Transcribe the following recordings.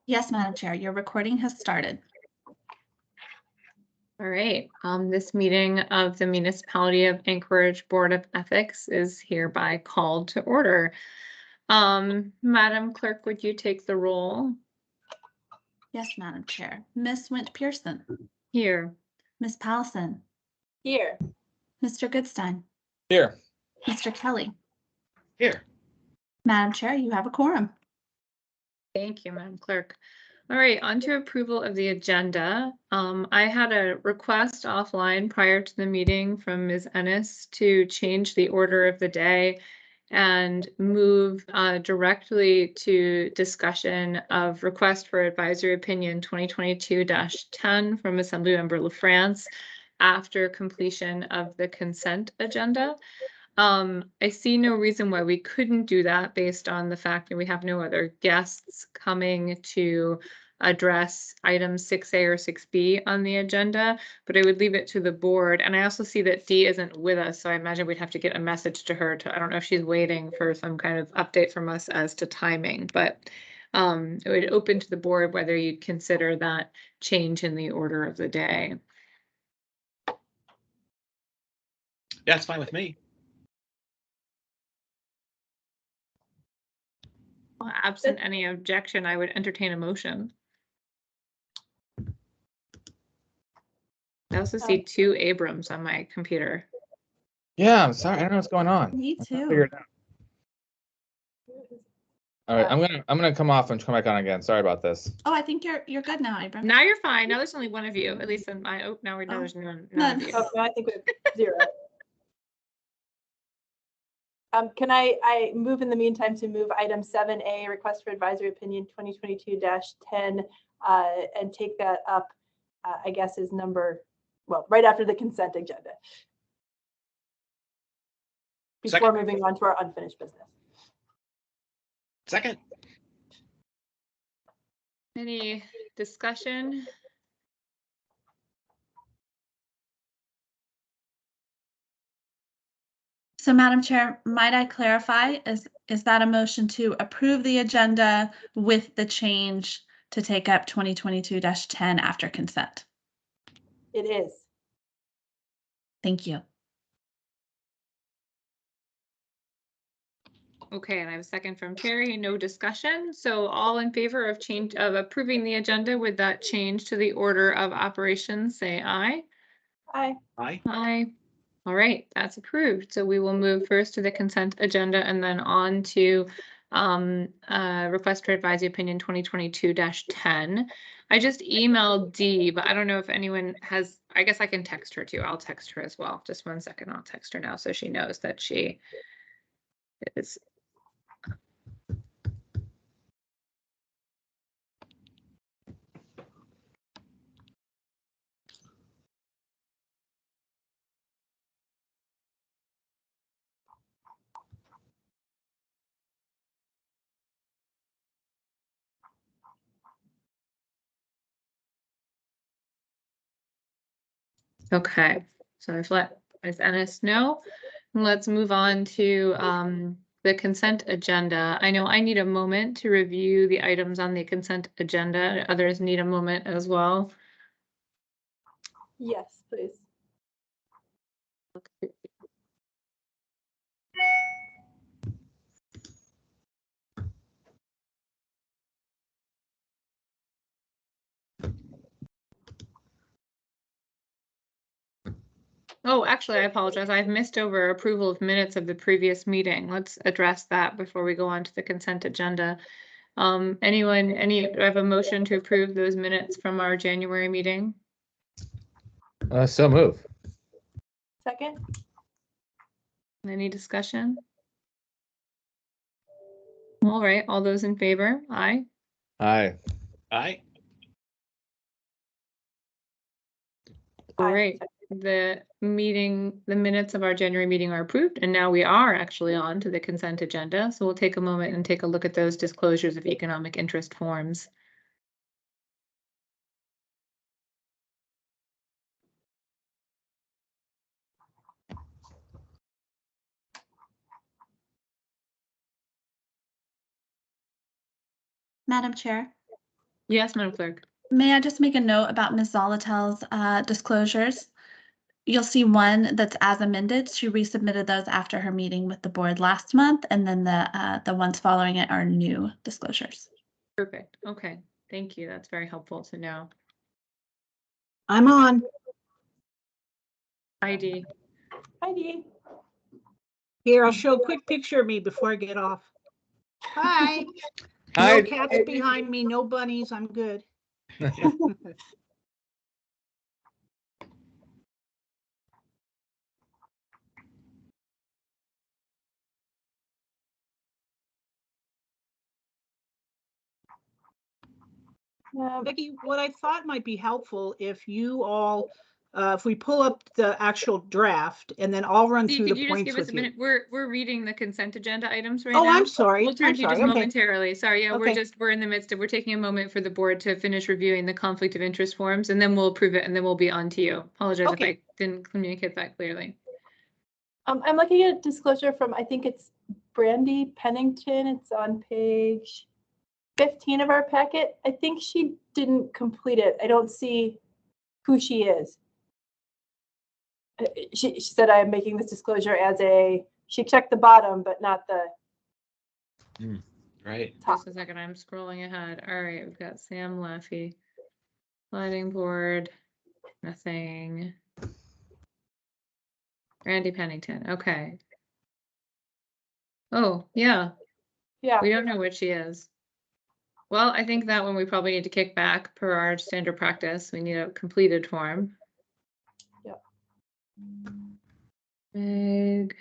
Yes, Madam Chair, your recording has started. All right, this meeting of the Municipality of Anchorage Board of Ethics is hereby called to order. Madam Clerk, would you take the roll? Yes, Madam Chair. Ms. Wint Pearson, Here. Ms. Pallison, Here. Mr. Goodstein, Here. Mr. Kelly. Here. Madam Chair, you have a quorum. Thank you, Madam Clerk. All right, on to approval of the agenda. I had a request offline prior to the meeting from Ms. Ennis to change the order of the day and move directly to discussion of request for advisory opinion 2022-10 from Assemblymember LaFrance after completion of the consent agenda. I see no reason why we couldn't do that based on the fact that we have no other guests coming to address items 6A or 6B on the agenda, but I would leave it to the board. And I also see that Dee isn't with us, so I imagine we'd have to get a message to her I don't know if she's waiting for some kind of update from us as to timing, but it would open to the board whether you'd consider that change in the order of the day. Yeah, it's fine with me. Well, absent any objection, I would entertain a motion. I also see two Abrams on my computer. Yeah, I'm sorry. I don't know what's going on. Me I'm trying to too. figure it out. All right, I'm gonna come off and come back on again. Sorry about this. Oh, I think you're good now, Abram. Now you're fine. Now there's only one of you, at least in my, oh, now there's none of you. Oh, no, I think we have 0. Can I move in the meantime to move item 7A, request for advisory opinion 2022-10, and take that up, I guess is right after the consent agenda. Before moving on to our unfinished business. Second. Any discussion? So, Madam Chair, might I clarify, is that a motion to approve the agenda with the change to take up 2022-10 after consent? It is. Thank you. Okay, and I have a second from Terry. No discussion. So all in favor of approving the agenda with that change to the order of operations, say aye. Aye. Aye. Aye. All right, that's approved. So we will move first to the consent agenda and then on to request for advisory opinion 2022-10. I just emailed Dee, but I don't know if anyone has, I guess I can text her too. I'll text her as well. Just 1 second, I'll text her now so she knows that she is. Okay, so I've let Ms. Ennis know. Let's move on to the consent agenda. I know I need a moment to review the items on the consent agenda. Others need a moment as well. Yes, please. Oh, actually, I apologize. I've missed over approval of minutes of the previous meeting. Let's address that before we go on to the consent agenda. Do I have a motion to approve those minutes from our January meeting? So move. Second. Any discussion? All right, all those in favor? Aye. Aye. Aye. All right, the minutes of our January meeting are approved, and now we are actually on to the consent agenda. So we'll take a moment and take a look at those disclosures of economic interest forms. Madam Chair, Yes, Madam Clerk. May I just make a note about Ms. Zolotel's disclosures? You'll see one that's as amended. She resubmitted those after her meeting with the board last month, and then the ones following it are new disclosures. Perfect. Okay. Thank you. That's very helpful to know. I'm on. ID. Heidi. Here, I'll show a quick picture of me before I get off. Hi. Hi. No cats behind me, no bunnies. I'm good. Vicky, what I thought might be helpful if you all, if we pull up the actual draft and then I'll run Steve, through could the you just points give us with a you. minute? We're reading the consent agenda items right Oh, now. I'm sorry. We'll turn I'm to you just sorry. Okay. momentarily. Sorry, yeah, Okay. we're in the midst of, we're taking a moment for the board to finish reviewing the conflict of interest forms, and then we'll approve it, and then we'll be on to you. Apologize if Okay. I didn't communicate that clearly. I'm looking at disclosure from, I think it's Brandy Pennington. It's on page 15 of our packet. I think she didn't complete it. I don't see who she is. She said, I am making this disclosure as a, she checked the bottom, but not the Right. top. Just a second, I'm scrolling ahead. All right, we've got Sam Laffey. Lighting board, nothing. Randy Pennington, okay. Oh, yeah, Yeah, we don't know what she is. Well, I think that one we probably need to kick back per our standard practice. We need a completed form. Yep. Meg.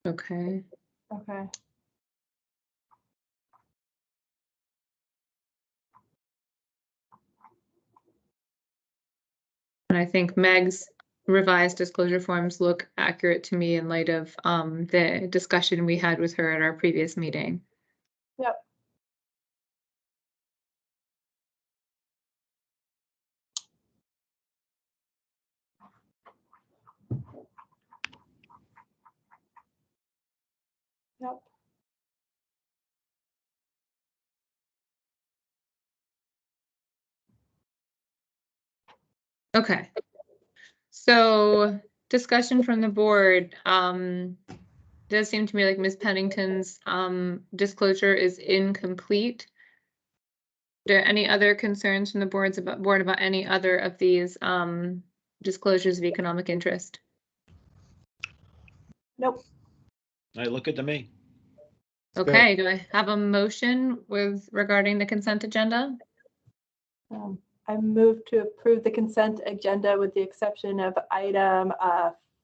Okay. okay. And I think Meg's revised disclosure forms look accurate to me in light of the discussion we had with her at our previous meeting. Yep. Yep. Okay. So discussion from the board, does seem to me like Ms. Pennington's disclosure is incomplete. Are there any other concerns from the board about any other of these disclosures of economic interest? Nope. They look good to me. It's good. Okay, do I have a motion with regarding the consent agenda? I move to approve the consent agenda with the exception of item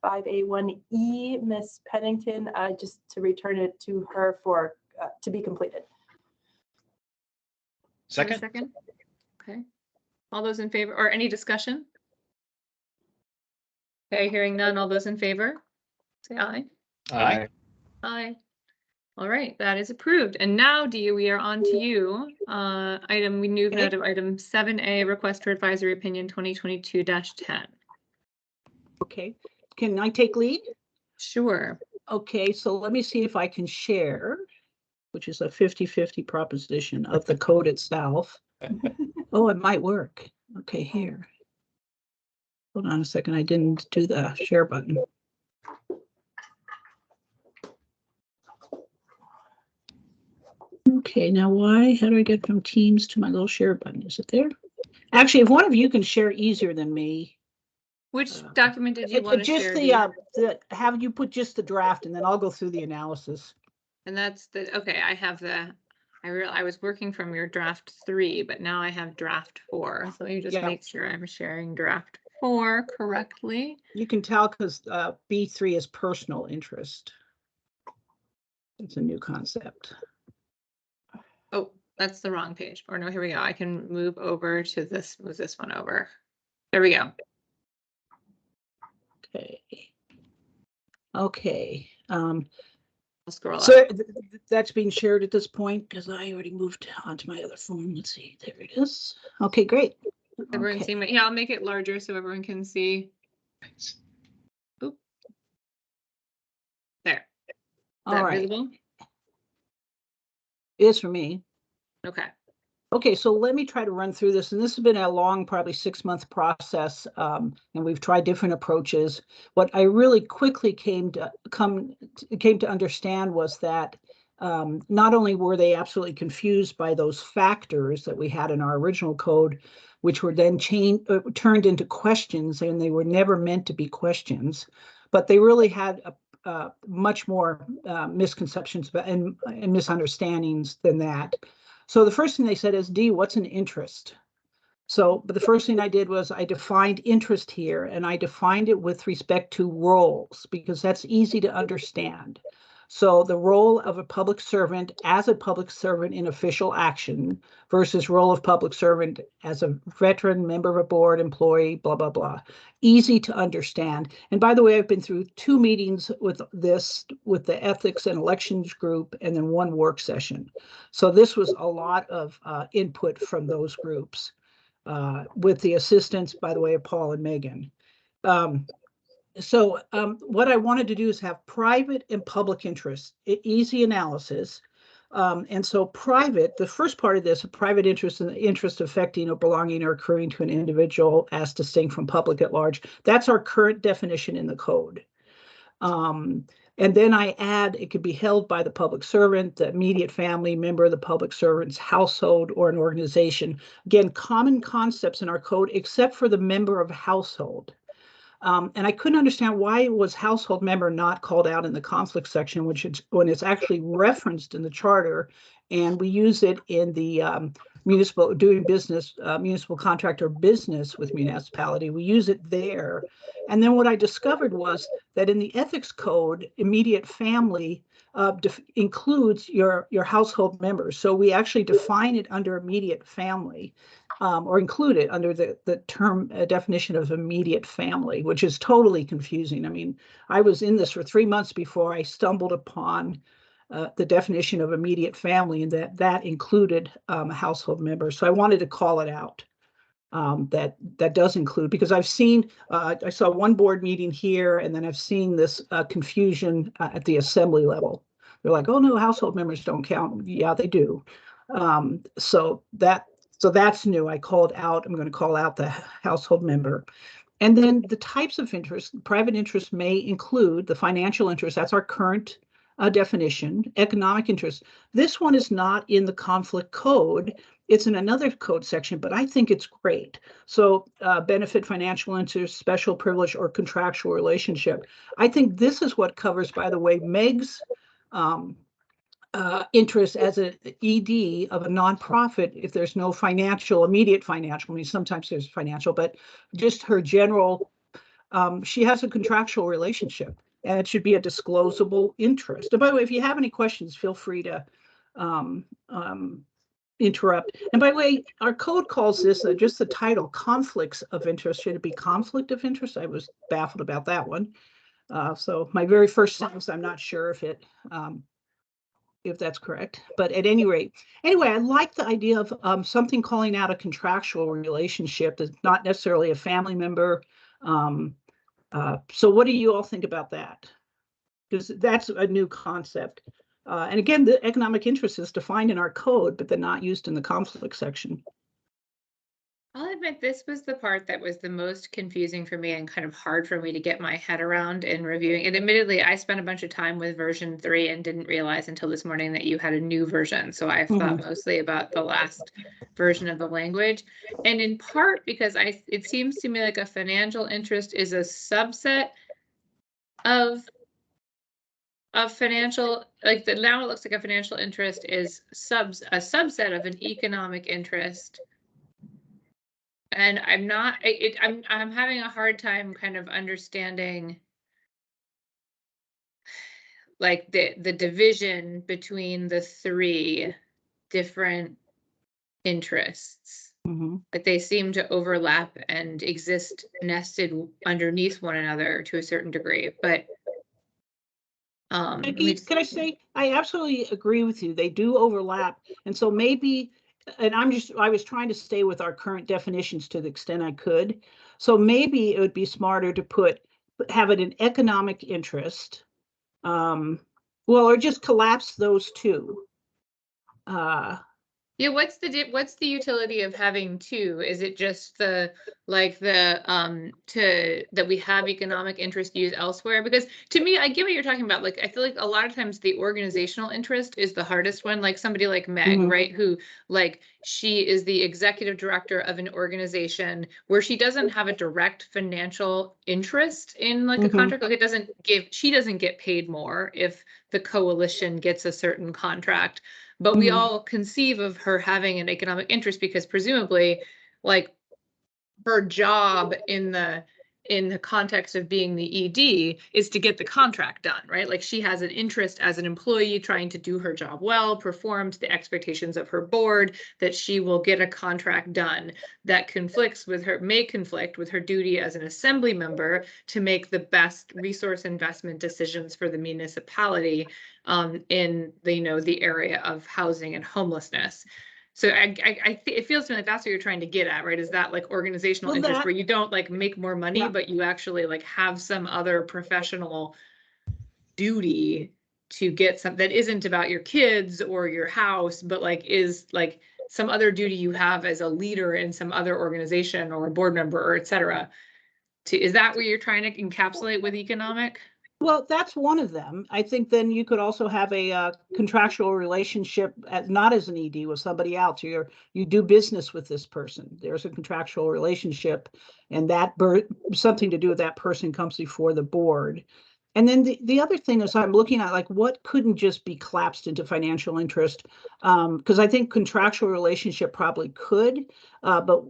5A1E, Miss Pennington, just to return it to her for to be completed. Have a Second? Okay. All those in favor, or any discussion? Okay, hearing none, all those in favor? Say aye. Aye. Aye. All right, that is approved. And now, Dee, we are on to you. We move Okay. out of item 7A, request for advisory opinion 2022-10. Okay. Can I take lead? Sure. Okay, so let me see if I can share, which is a 50-50 proposition of the code itself. Oh, it might work. Okay, here. Hold on a second. I didn't do the share button. Okay, now how do I get from Teams to my little share button? Is it there? Actually, if one of you can share easier than me. Which document did you want to Just share? the have you put just the draft and then I'll go through the analysis. And that's okay, I have I was working from your draft 3, but now I have draft 4. So let me just Yeah. make sure I'm sharing draft 4 correctly. You can tell because B3 is personal interest. It's a new concept. Oh, that's the wrong page. Or no, here we go. I can move over to this, move this one over. There we go. Okay. Okay. I'll scroll So up. that's being shared at this point because I already moved onto my other phone. Let's see, there it is. Okay, great. Everyone Okay. see my, yeah, I'll make it larger so everyone can see. Oop. There. Is All that right, visible? it is for me. Okay. Okay, so let me try to run through this, and this has been a long, probably 6-month process, and we've tried different approaches. What I really quickly came to understand was that not only were they absolutely confused by those factors that we had in our original code, which were then turned into questions, and they were never meant to be questions, but they really had much more misconceptions and misunderstandings than that. So the first thing they said is, D, what's an interest? So, but the first thing I did was I defined interest here, and I defined it with respect to roles because that's easy to understand. So the role of a public servant as a public servant in official action versus role of public servant as a veteran, member of a board, employee, blah, blah, blah. Easy to understand. And by the way, I've been through 2 meetings with this, with the ethics and elections group, and then 1 work session. So this was a lot of input from those groups with the assistance, by the way, of Paul and Megan. What I wanted to do is have private and public interest, easy analysis. And so private, the first part of this, a private interest and the interest affecting or belonging or accruing to an individual as distinct from public at large, that's our current definition in the code. And then I add, it could be held by the public servant, the immediate family member of the public servant's household or an organization. Again, common concepts in our code, except for the member of household. And I couldn't understand why was household member not called out in the conflict section, which is when it's actually referenced in the charter, and we use it in the municipal doing business, municipal contractor business with municipality. We use it there. And then what I discovered was that in the ethics code, immediate family includes your household members. So we actually define it under immediate family. Or include it under the term definition of immediate family, which is totally confusing. I mean, I was in this for 3 months before I stumbled upon the definition of immediate family, and that included a household member. So I wanted to call it out. That does include, because I've seen, I saw one board meeting here, and then I've seen this confusion at the assembly level. They're like, oh no, household members don't count. Yeah, they do. So that's new. I called out, I'm going to call out the household member. And then the types of interest, private interest may include the financial interest. That's our current definition. Economic interest. This one is not in the conflict code. It's in another code section, but I think it's great. So benefit, financial interest, special privilege, or contractual relationship. I think this is what covers, by the way, Meg's interest as an ED of a nonprofit if there's no immediate financial, I mean, sometimes there's financial, but just her general, she has a contractual relationship and it should be a disclosable interest. And by the way, if you have any questions, feel free to interrupt. And by the way, our code calls this just the title, conflicts of interest. Should it be conflict of interest? I was baffled about that one. So my very first sentence, I'm not sure if that's correct, but at any rate, anyway, I like the idea of something calling out a contractual relationship that's not necessarily a family member. So what do you all think about that? Because that's a new concept. And again, the economic interest is defined in our code, but they're not used in the conflict section. I'll admit this was the part that was the most confusing for me and kind of hard for me to get my head around in reviewing. And admittedly, I spent a bunch of time with version 3 and didn't realize until this morning that you had a new version. So I've thought mostly about the last version of the language. And in part because it seems to me like a financial interest is a subset of financial, like now it looks like a financial interest is a subset of an economic interest. And I'm not, I'm having a hard time kind of understanding like the division between the 3 different interests. Like they seem to overlap and exist nested underneath one another to a certain degree, but let me Becky, just- can I say, I absolutely agree with you. They do overlap. And so maybe, and I was trying to stay with our current definitions to the extent I could. So maybe it would be smarter to have it an economic interest. Well, or just collapse those two. Yeah, what's the utility of having two? Is it just that we have economic interest used elsewhere? Because to me, I get what you're talking about. Like, I feel like a lot of times the organizational interest is the hardest one. Like somebody like Meg, Mhm. right? Who, like, she is the executive director of an organization where she doesn't have a direct financial interest in like a Mhm. contract. Like she doesn't get paid more if the coalition gets a certain contract. But we Mhm. all conceive of her having an economic interest because presumably, like, her job in the context of being the ED is to get the contract done, right? Like she has an interest as an employee trying to do her job well, perform to the expectations of her board, that she will get a contract done that may conflict with her duty as an assembly member to make the best resource investment decisions for the municipality in the area of housing and homelessness. So it feels to me like that's what you're trying to get at, right? Is that like organizational Well, interest where you don't like make more money, Yeah. but you actually like have some other professional duty to get something that isn't about your kids or your house, but like is like some other duty you have as a leader in some other organization or a board member or et cetera. Is that what you're trying to encapsulate with economic? Well, that's one of them. I think then you could also have a contractual relationship, not as an ED, with somebody else. You do business with this person. There's a contractual relationship, and that something to do with that person comes before the board. And then the other thing is I'm looking at like what couldn't just be collapsed into financial interest, because I think contractual relationship probably could, but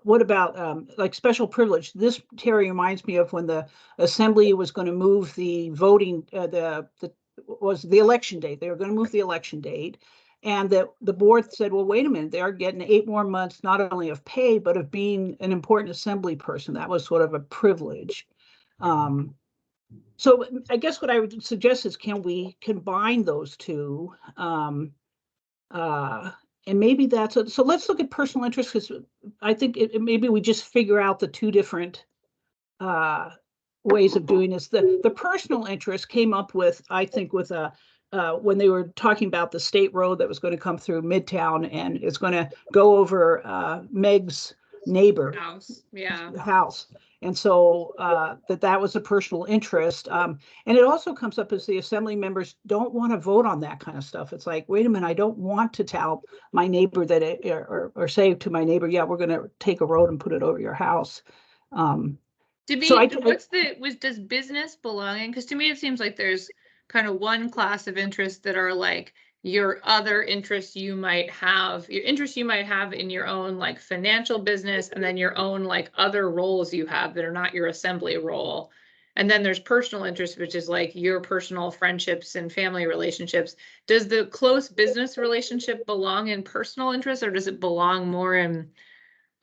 what about like special privilege? This, Terry, reminds me of when the Assembly was going to move the voting, was the election date. They were going to move the election date. And the board said, well, wait a minute, they're getting 8 more months, not only of pay, but of being an important assembly person. That was sort of a privilege. So I guess what I would suggest is, can we combine those two? And maybe so let's look at personal interest, because I think maybe we just figure out the two different ways of doing this. The personal interest came up with, I think, with when they were talking about the state road that was going to come through Midtown and it's going to go over Meg's neighbor House, yeah. house. And so that was a personal interest. And it also comes up as the assembly members don't want to vote on that kind of stuff. It's like, wait a minute, I don't want to tell my neighbor that or say to my neighbor, yeah, we're going to take a road and put it over your house. To me, So does business belong in? Because to me, it seems like there's kind of one class of interests that are like your other interests you might have in your own like financial business, and then your own like other roles you have that are not your assembly role. And then there's personal interest, which is like your personal friendships and family relationships. Does the close business relationship belong in personal interest, or does it belong more in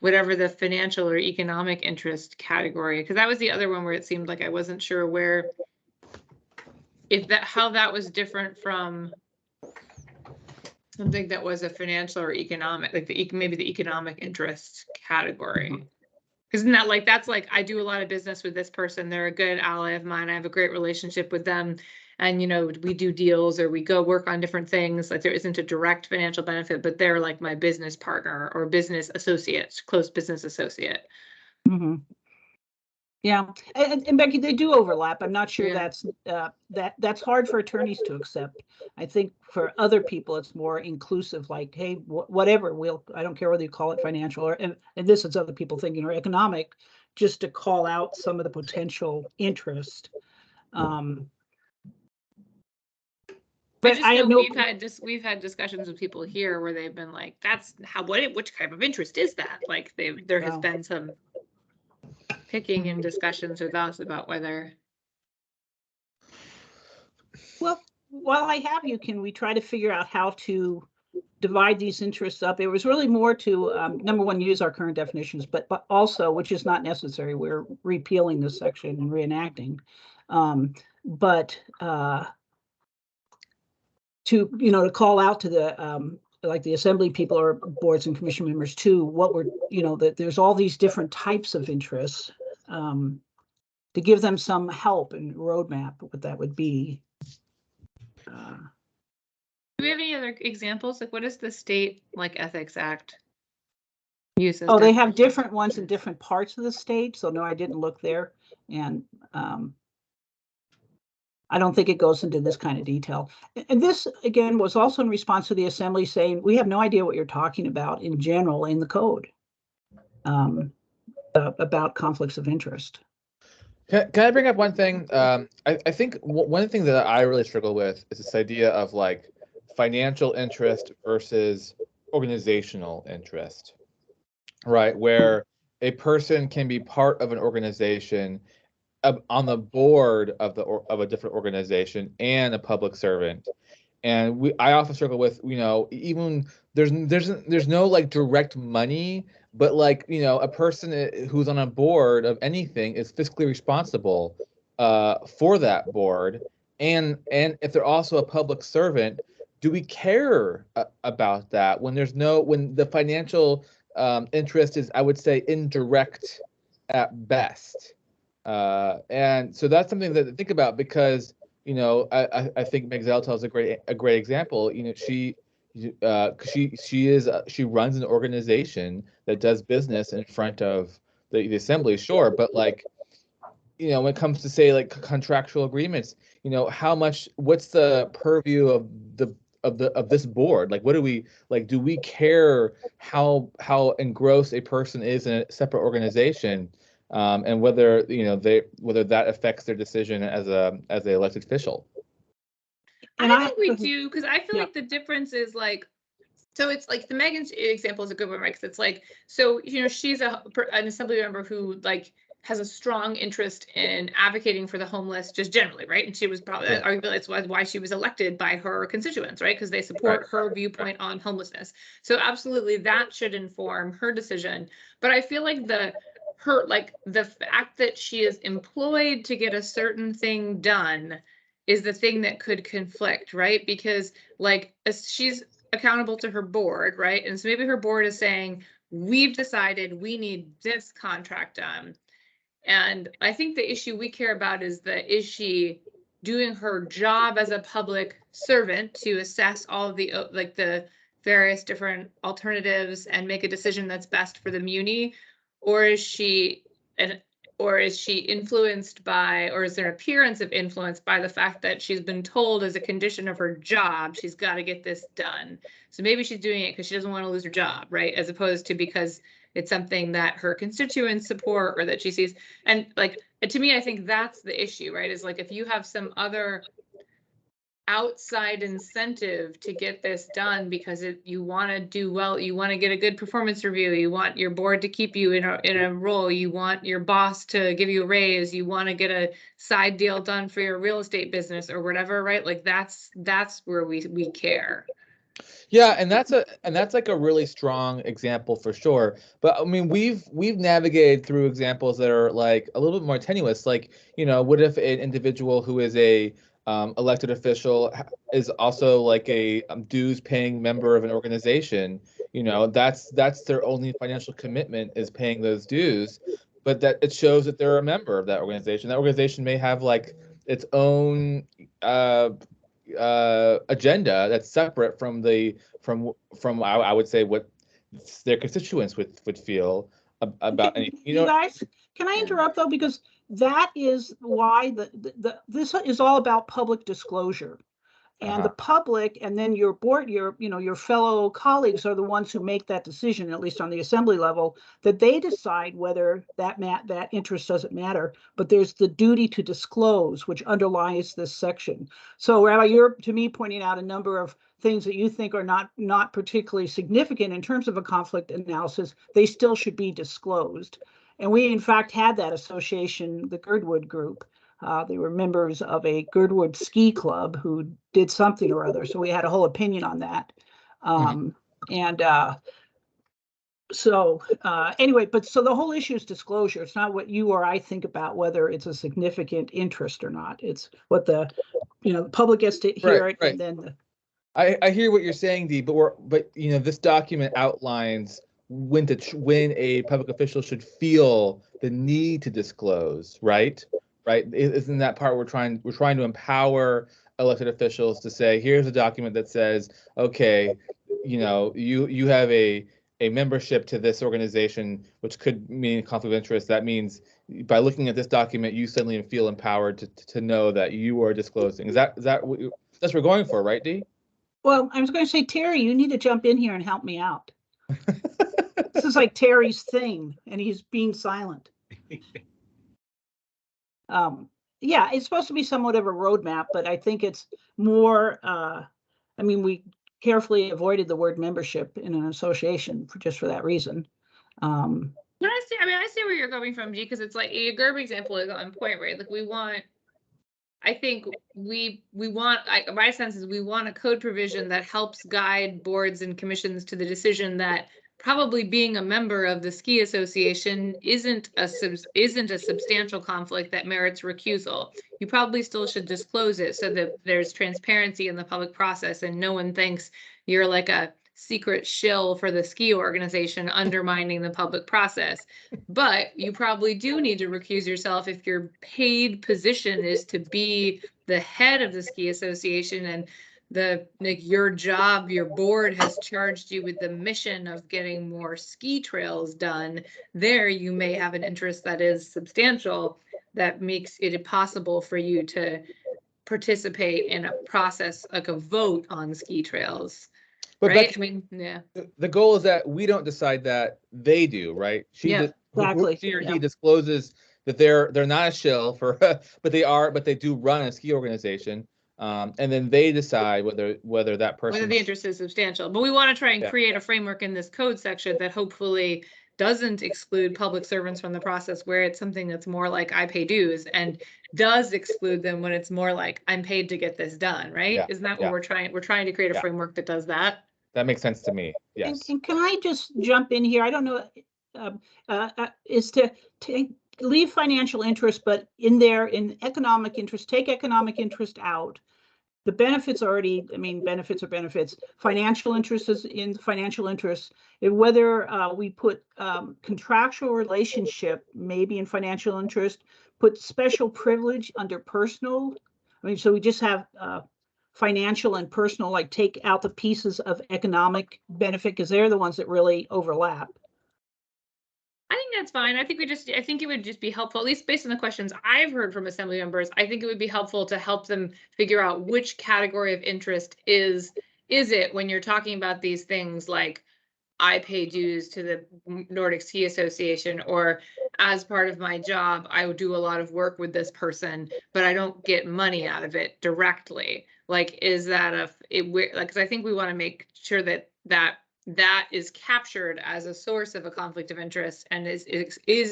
whatever the financial or economic interest category? Because that was the other one where it seemed like I wasn't sure how that was different from something that was a financial or economic, like maybe the economic interest category. Isn't that like, that's like, I do a lot of business with this person, they're a good ally of mine, I have a great relationship with them, and we do deals or we go work on different things. Like there isn't a direct financial benefit, but they're like my business partner or business associate, close business associate. Mm-hmm. Yeah, and Becky, they do overlap. I'm not sure Yeah. that's hard for attorneys to accept. I think for other people, it's more inclusive, like, hey, whatever, I don't care whether you call it financial or, and this is other people thinking, or economic, just to call out some of the potential interest. But I have no. We've had discussions with people here where they've been like, that's which type of interest is that? Like there has been some picking in discussions with us about whether. Well, while I have you, can we try to figure out how to divide these interests up? It was really more to, number one, use our current definitions, but also, which is not necessary, we're repealing this section and reenacting. to, to call out to the, like the assembly people or boards and commission members too, what we're, that there's all these different types of interests, to give them some help and roadmap what that would be. Do we have any other examples? Like, what is the state ethics act uses? Oh, they have different ones in different parts of the state. So no, I didn't look there. And I don't think it goes into this kind of detail. And this, again, was also in response to the assembly saying, we have no idea what you're talking about in general in the code about conflicts of interest. Can I bring up one thing? I think one thing that I really struggle with is this idea of like financial interest versus organizational interest, right? Where a person can be part of an organization, on the board of a different organization, and a public servant. And I often struggle with, even there's no like direct money, but like, a person who's on a board of anything is fiscally responsible for that board. And if they're also a public servant, do we care about that when when the financial interest is, I would say, indirect at best? And so that's something to think about, because I think Meg Zaletel is a great example. She runs an organization that does business in front of the assembly, sure, but like, when it comes to say like contractual agreements, what's the purview of this board? Like, what do we like? Do we care how engrossed a person is in a separate organization? And whether whether that affects their decision as an elected official. And I think we do, because I feel Yeah. like the difference is like, so it's like the Megan's example is a good one, right? Because it's like, so she's an assembly member who like has a strong interest in advocating for the homeless just generally, right? And she was probably arguably that's why she was elected by her constituents, right? Because they support her viewpoint on homelessness. So absolutely, that should inform her decision. But I feel like the fact that she is employed to get a certain thing done is the thing that could conflict, right? Because like she's accountable to her board, right? And so maybe her board is saying, we've decided we need this contract done. And I think the issue we care about is she doing her job as a public servant to assess all of the various different alternatives and make a decision that's best for the muni? Or is she influenced by, or is there an appearance of influence by the fact that she's been told as a condition of her job, she's got to get this done? So maybe she's doing it because she doesn't want to lose her job, right? As opposed to because it's something that her constituents support or that she sees. And like, to me, I think that's the issue, right? Is like, if you have some other outside incentive to get this done because you want to do well, you want to get a good performance review, you want your board to keep you in a role, you want your boss to give you a raise, you want to get a side deal done for your real estate business or whatever, right? Like that's where we care. Yeah, and that's like a really strong example for sure. But I mean, we've navigated through examples that are like a little bit more tenuous. Like, what if an individual who is a elected official is also like a dues paying member of an organization? That's their only financial commitment, is paying those dues, but that it shows that they're a member of that organization. That organization may have like its own agenda that's separate from I would say what their constituents would feel about anything. You guys, can I interrupt though? Because that is why this is all about public disclosure. And the public, and then your board, your fellow colleagues are the ones who make that decision, at least on the assembly level, that they decide whether that interest doesn't matter. But there's the duty to disclose, which underlies this section. So Rabbi, you're to me pointing out a number of things that you think are not particularly significant in terms of a conflict analysis. They still should be disclosed. And we, in fact, had that association, the Girdwood Group. They were members of a Girdwood ski club who did something or other. So we had a whole opinion on that. Anyway, but so the whole issue is disclosure. It's not what you or I think about whether it's a significant interest or not. It's what the public gets to hear it. Right. And then I hear what you're saying, Dee, but you know, this document outlines when when a public official should feel the need to disclose, right? Right? Isn't that part we're trying to empower elected officials to say, here's a document that says, okay, you know, you have a membership to this organization, which could mean conflict of interest. That means by looking at this document, you suddenly feel empowered to know that you are disclosing. Is that what that's what we're going for, right, Dee? Well, I was going to say, Terry, you need to jump in here and help me out. This is like Terry's thing, and he's being silent. Yeah, it's supposed to be somewhat of a roadmap, but I think it's more, I mean, we carefully avoided the word membership in an association just for that reason. I see where you're coming from, G, because it's like a GERB example is on point, right? Like I think my sense is we want a code provision that helps guide boards and commissions to the decision that probably being a member of the ski association isn't a substantial conflict that merits recusal. You probably still should disclose it so that there's transparency in the public process and no one thinks you're like a secret shill for the ski organization undermining the public process. But you probably do need to recuse yourself if your paid position is to be the head of the ski association and your job, your board has charged you with the mission of getting more ski trails done. There you may have an interest that is substantial that makes it impossible for you to participate in a process like a vote on ski trails. But right? I mean, yeah. The goal is that we don't decide that, they do, right? Yeah, exactly. She or he discloses that they're not a shill for, but they do run a ski organization. And then they decide whether that person, whether the interest is substantial. But we want to try and create a framework in this code section that hopefully doesn't exclude public servants from the process, where it's something that's more like I pay dues, and does exclude them when it's more like I'm paid to get this done, right? Yeah. Isn't that what we're trying? We're trying to create a framework that does that. That makes sense to me. Yes. And can I just jump in here? I don't know, is to leave financial interest, but in economic interest, take economic interest out. The benefits already, I mean, benefits are benefits. Financial interest is in financial interest. Whether we put contractual relationship, maybe in financial interest, put special privilege under personal. I mean, so we just have financial and personal, like take out the pieces of economic benefit because they're the ones that really overlap. I think that's fine. I think it would just be helpful, at least based on the questions I've heard from assembly members. I think it would be helpful to help them figure out which category of interest is it when you're talking about these things like I pay dues to the Nordic Ski Association, or as part of my job, I would do a lot of work with this person, but I don't get money out of it directly. Like, is that because I think we want to make sure that is captured as a source of a conflict of interest and is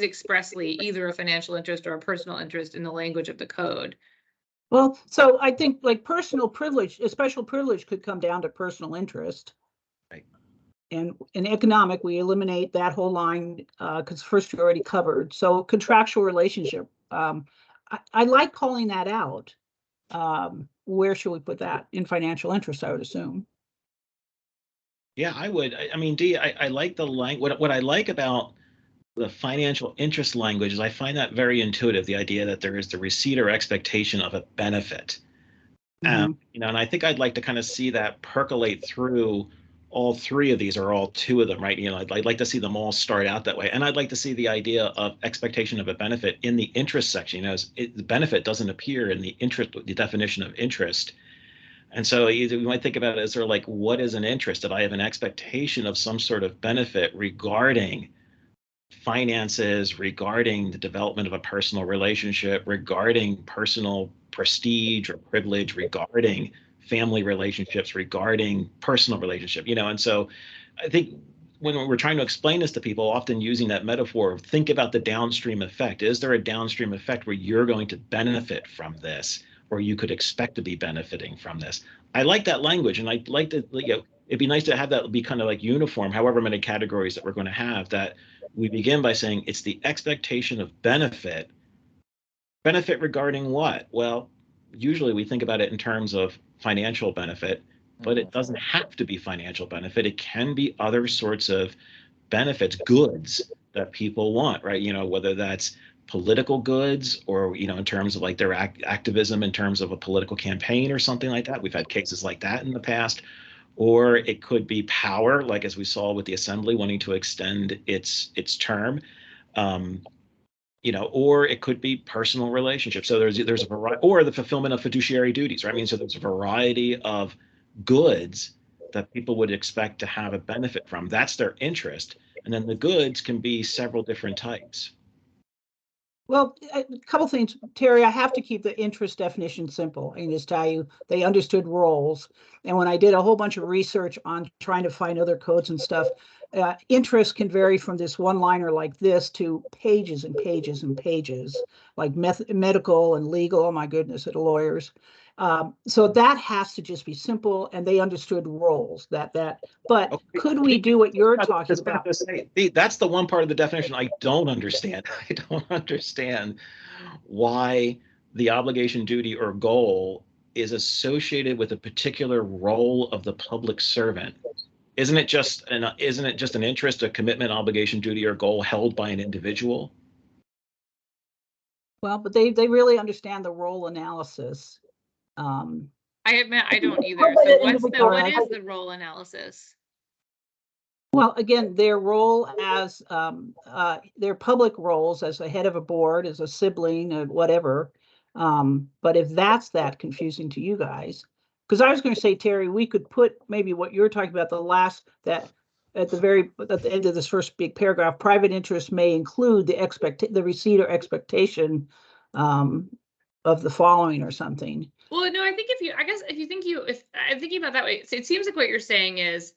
expressly either a financial interest or a personal interest in the language of the code. Well, so I think like personal privilege, a special privilege could come down to personal interest. Right. And in economic, we eliminate that whole line because first we already covered. So contractual relationship, I like calling that out. Where should we put that? In financial interest, I would assume. Yeah, I would. I mean, Dee, I like the language. What I like about the financial interest language is I find that very intuitive, the idea that there is the receipt or expectation of a benefit. Mm-hmm. And I think I'd like to kind of see that percolate through all three of these, or all two of them, right? I'd like to see them all start out that way. And I'd like to see the idea of expectation of a benefit in the interest section. The benefit doesn't appear in the definition of interest. And so you might think about it as sort of like, what is an interest? That I have an expectation of some sort of benefit regarding finances, regarding the development of a personal relationship, regarding personal prestige or privilege, regarding family relationships, regarding personal relationship, and so I think when we're trying to explain this to people, often using that metaphor of think about the downstream effect. Is there a downstream effect where you're going to benefit from this, or you could expect to be benefiting from this? I like that language, and I'd like to, it'd be nice to have that be kind of like uniform, however many categories that we're going to have, that we begin by saying it's the expectation of benefit. Benefit regarding what? Well, usually we think about it in terms of financial benefit. but it doesn't have to be financial benefit. It can be other sorts of benefits, goods that people want, right? Whether that's political goods or, in terms of like their activism in terms of a political campaign or something like that. We've had cases like that in the past. Or it could be power, like as we saw with the assembly wanting to extend its term. Or it could be personal relationships. So there's a variety, or the fulfillment of fiduciary duties, right? I mean, so there's a variety of goods that people would expect to have a benefit from. That's their interest. And then the goods can be several different types. Well, a couple things, Terry, I have to keep the interest definition simple and just tell you they understood roles. And when I did a whole bunch of research on trying to find other codes and stuff, interest can vary from this one-liner like this to pages and pages and pages, like medical and legal, oh my goodness, at lawyers. So that has to just be simple, and they understood roles but Okay. could we do what you're talking about? That's the one part of the definition I don't understand. I don't understand why the obligation, duty, or goal is associated with a particular role of the public servant. Isn't it just an interest, a commitment, obligation, duty, or goal held by an individual? Well, but they really understand the role analysis. I admit I don't either. But So individual what has- is the role analysis? Well, again, their role as their public roles as the head of a board, as a sibling, whatever. But if that's that confusing to you guys, because I was going to say, Terry, we could put maybe what you're talking about, that at the end of this first big paragraph, private interest may include the receipt or expectation of the following or something. Well, no, I'm thinking about that way, so it seems like what you're saying is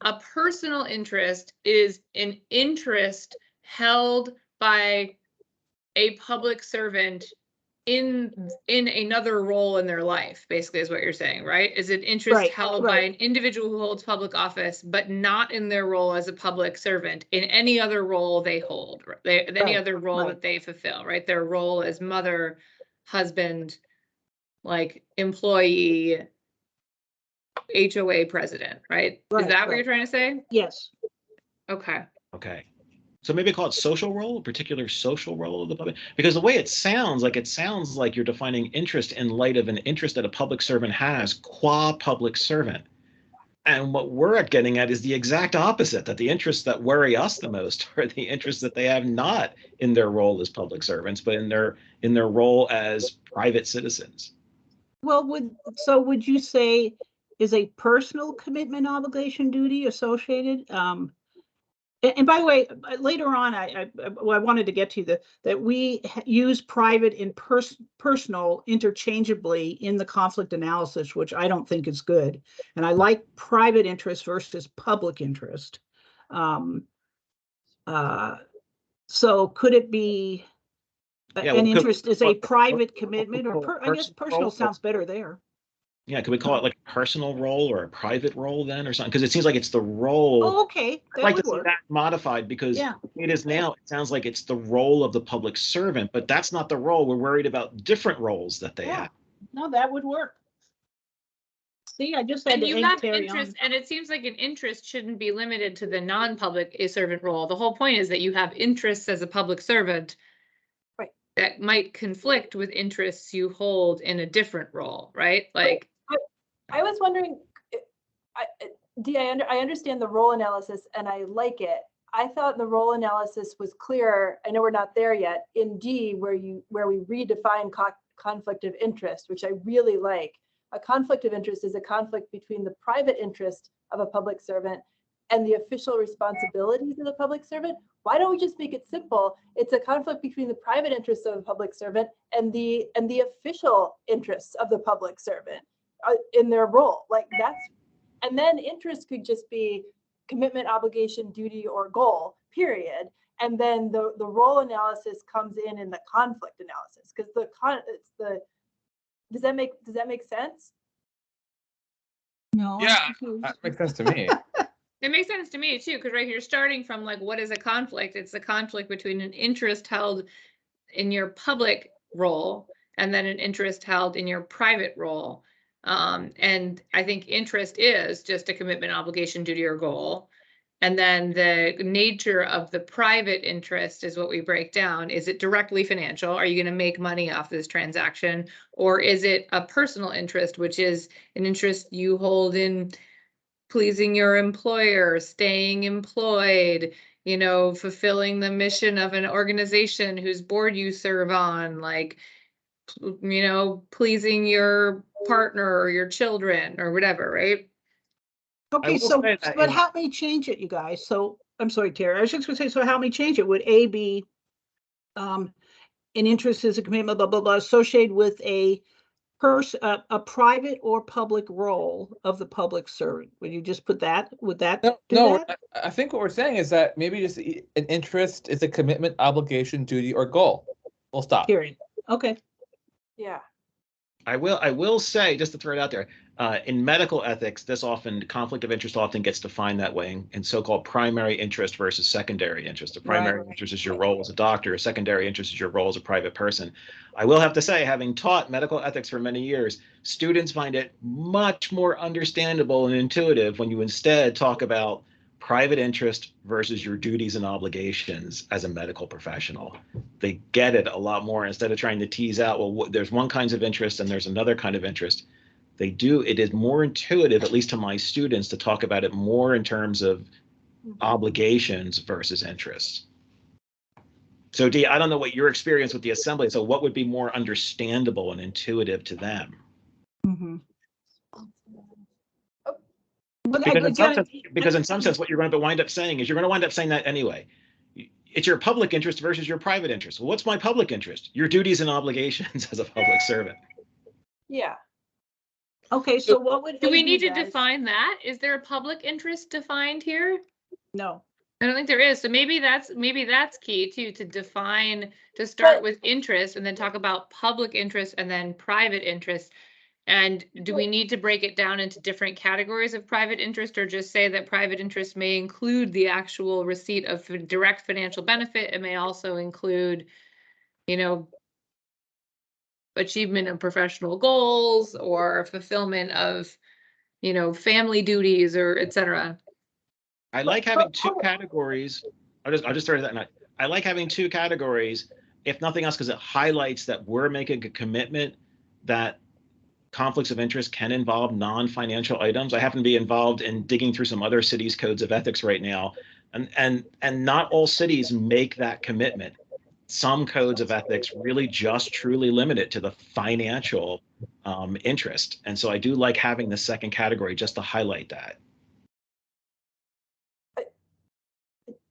a personal interest is an interest held by a public servant in another role in their life, basically is what you're saying, right? Is an interest Right, held by right. an individual who holds public office, but not in their role as a public servant, in any other role they hold, any Right, other role right. that they fulfill, right? Their role as mother, husband, like employee, HOA president, right? Right, Is that what right. you're trying to say? Yes. Okay. Okay. So maybe call it social role, a particular social role of the public, because the way it sounds like you're defining interest in light of an interest that a public servant has qua public servant. And what we're getting at is the exact opposite, that the interests that worry us the most are the interests that they have not in their role as public servants, but in their role as private citizens. Well, would you say is a personal commitment, obligation, duty associated? And by the way, later on, I wanted to get to that we use private and personal interchangeably in the conflict analysis, which I don't think is good. And I like private interest versus public interest. So could it be Yeah, an well, interest is a private commitment, or I guess personal sounds better there. Yeah, could we call it like a personal role or a private role then, or something? Because it seems like it's the role. Oh, okay, I'd that like would to see work. that modified, because Yeah. it is now, it sounds like it's the role of the public servant, but that's not the role. We're worried about different roles that they Yeah. have. No, that would work. See, I just had And to you egg have Terry interest, on. and it seems like an interest shouldn't be limited to the non-public servant role. The whole point is that you have interests as a public servant. Right. That might conflict with interests you hold in a different role, right? Like, I was wondering, Dee, I understand the role analysis and I like it. I thought the role analysis was clearer. I know we're not there yet in D, where we redefine conflict of interest, which I really like. A conflict of interest is a conflict between the private interest of a public servant and the official responsibilities of the public servant. Why don't we just make it simple? It's a conflict between the private interests of a public servant and the official interests of the public servant in their role. Like and then interest could just be commitment, obligation, duty, or goal, period. And then the role analysis comes in the conflict analysis, because does that make sense? No. I'm Yeah, confused. that makes sense to me. it makes sense to me too, because right, you're starting from like, what is a conflict? It's a conflict between an interest held in your public role and then an interest held in your private role. And I think interest is just a commitment, obligation, duty, or goal. And then the nature of the private interest is what we break down. Is it directly financial? Are you going to make money off this transaction? Or is it a personal interest, which is an interest you hold in pleasing your employer, staying employed, you know, fulfilling the mission of an organization whose board you serve on, like, you know, pleasing your partner or your children or whatever, right? Okay, will so, say that but in- help me change it, you guys. So, I'm sorry, Terry, I was just gonna say, so help me change it. Would A be an interest is a commitment, blah, blah, blah, associated with a a private or public role of the public servant? Would you just put that? Would that No, do no, that? I think what we're saying is that maybe just an interest is a commitment, obligation, duty, or goal. We'll stop. Period. Okay. Yeah. I will say, just to throw it out there, in medical ethics, conflict of interest often gets defined that way in so-called primary interest versus secondary interest. The primary Right. interest is your role as a doctor, a secondary interest is your role as a private person. I will have to say, having taught medical ethics for many years, students find it much more understandable and intuitive when you instead talk about private interest versus your duties and obligations as a medical professional. They get it a lot more instead of trying to tease out, well, there's one kind of interest and there's another kind of interest. It is more intuitive, at least to my students, to talk about it more in terms of obligations versus interests. So Dee, I don't know what your experience with the assembly is. So what would be more understandable and intuitive to them? Mhm. Because in some sense, what you're going to wind up saying is you're going to wind up saying that anyway. It's your public interest versus your private interest. Well, what's my public interest? Your duties and obligations as a public servant. Yeah. Okay, so what would? Do A we be, need to guys? define that? Is there a public interest defined here? No. I don't think there is. So maybe that's key too, to define, to start But- with interest and then talk about public interest and then private interest. And do we need to break it down into different categories of private interest, or just say that private interest may include the actual receipt of direct financial benefit? It may also include, you know, achievement of professional goals or fulfillment of, you know, family duties or et cetera. I like having two categories. I'll just throw that in. I like having two categories, if nothing else, because it highlights that we're making a commitment that conflicts of interest can involve non-financial items. I happen to be involved in digging through some other cities' codes of ethics right now, and not all cities make that commitment. Some codes of ethics really just truly limit it to the financial interest, and so I do like having the second category just to highlight that.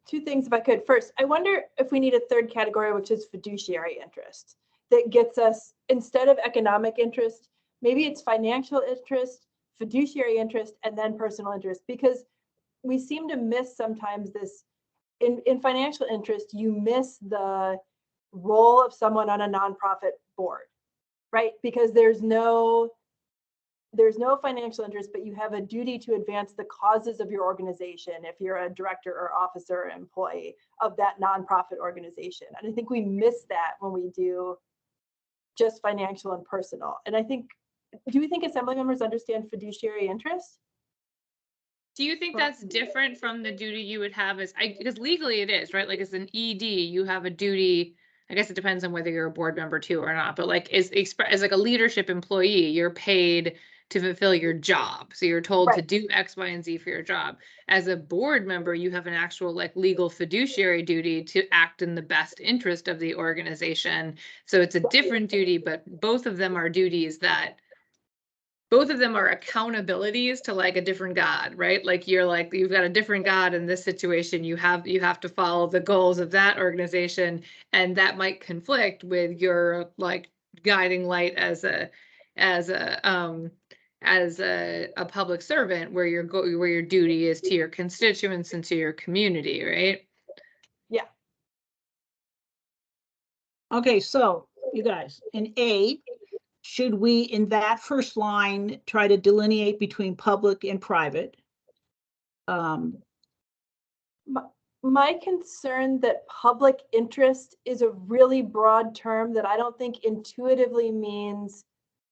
Two things if I could. First, I wonder if we need a third category, which is fiduciary interest, that gets us, instead of economic interest, maybe it's financial interest, fiduciary interest, and then personal interest, because we seem to miss sometimes this, in financial interest, you miss the role of someone on a nonprofit board, right? Because there's no financial interest, but you have a duty to advance the causes of your organization if you're a director or officer or employee of that nonprofit organization. And I think we miss that when we do just financial and personal. And I think, do we think assembly members understand fiduciary interest? Do you think that's different from the duty you would have because legally it is, right? Like as an ED, you have a duty. I guess it depends on whether you're a board member too or not, but like as like a leadership employee, you're paid to fulfill your job. So you're told to do X, Y, and Z for your job. As a board member, you have an actual like legal fiduciary duty to act in the best interest of the organization. So it's a different duty, but both of them are duties that both of them are accountabilities to like a different God, right? Like you've got a different God in this situation. You have to follow the goals of that organization, and that might conflict with your like guiding light as a public servant, where your duty is to your constituents and to your community, right? Yeah. Okay, so you guys, in A, should we, in that first line, try to delineate between public and private? My concern that public interest is a really broad term that I don't think intuitively means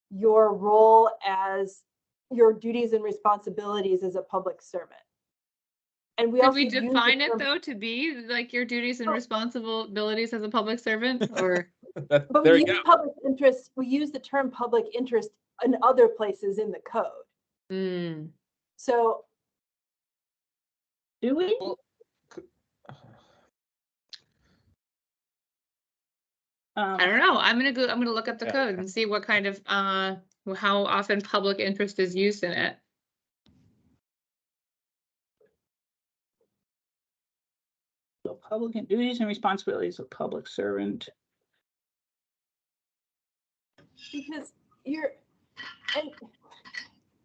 your role as your duties and responsibilities as a public servant. And we Did also we use the define it term- though to be like your duties and Oh. responsibilities as a public servant, or? That, But there we you use go. public interest, we use the term public interest in other places in the code. Hmm. So Do we? Well, I don't know. I'm gonna look up the Yeah. code and see what kind of, how often public interest is used in it. So public duties and responsibilities of public servant. because and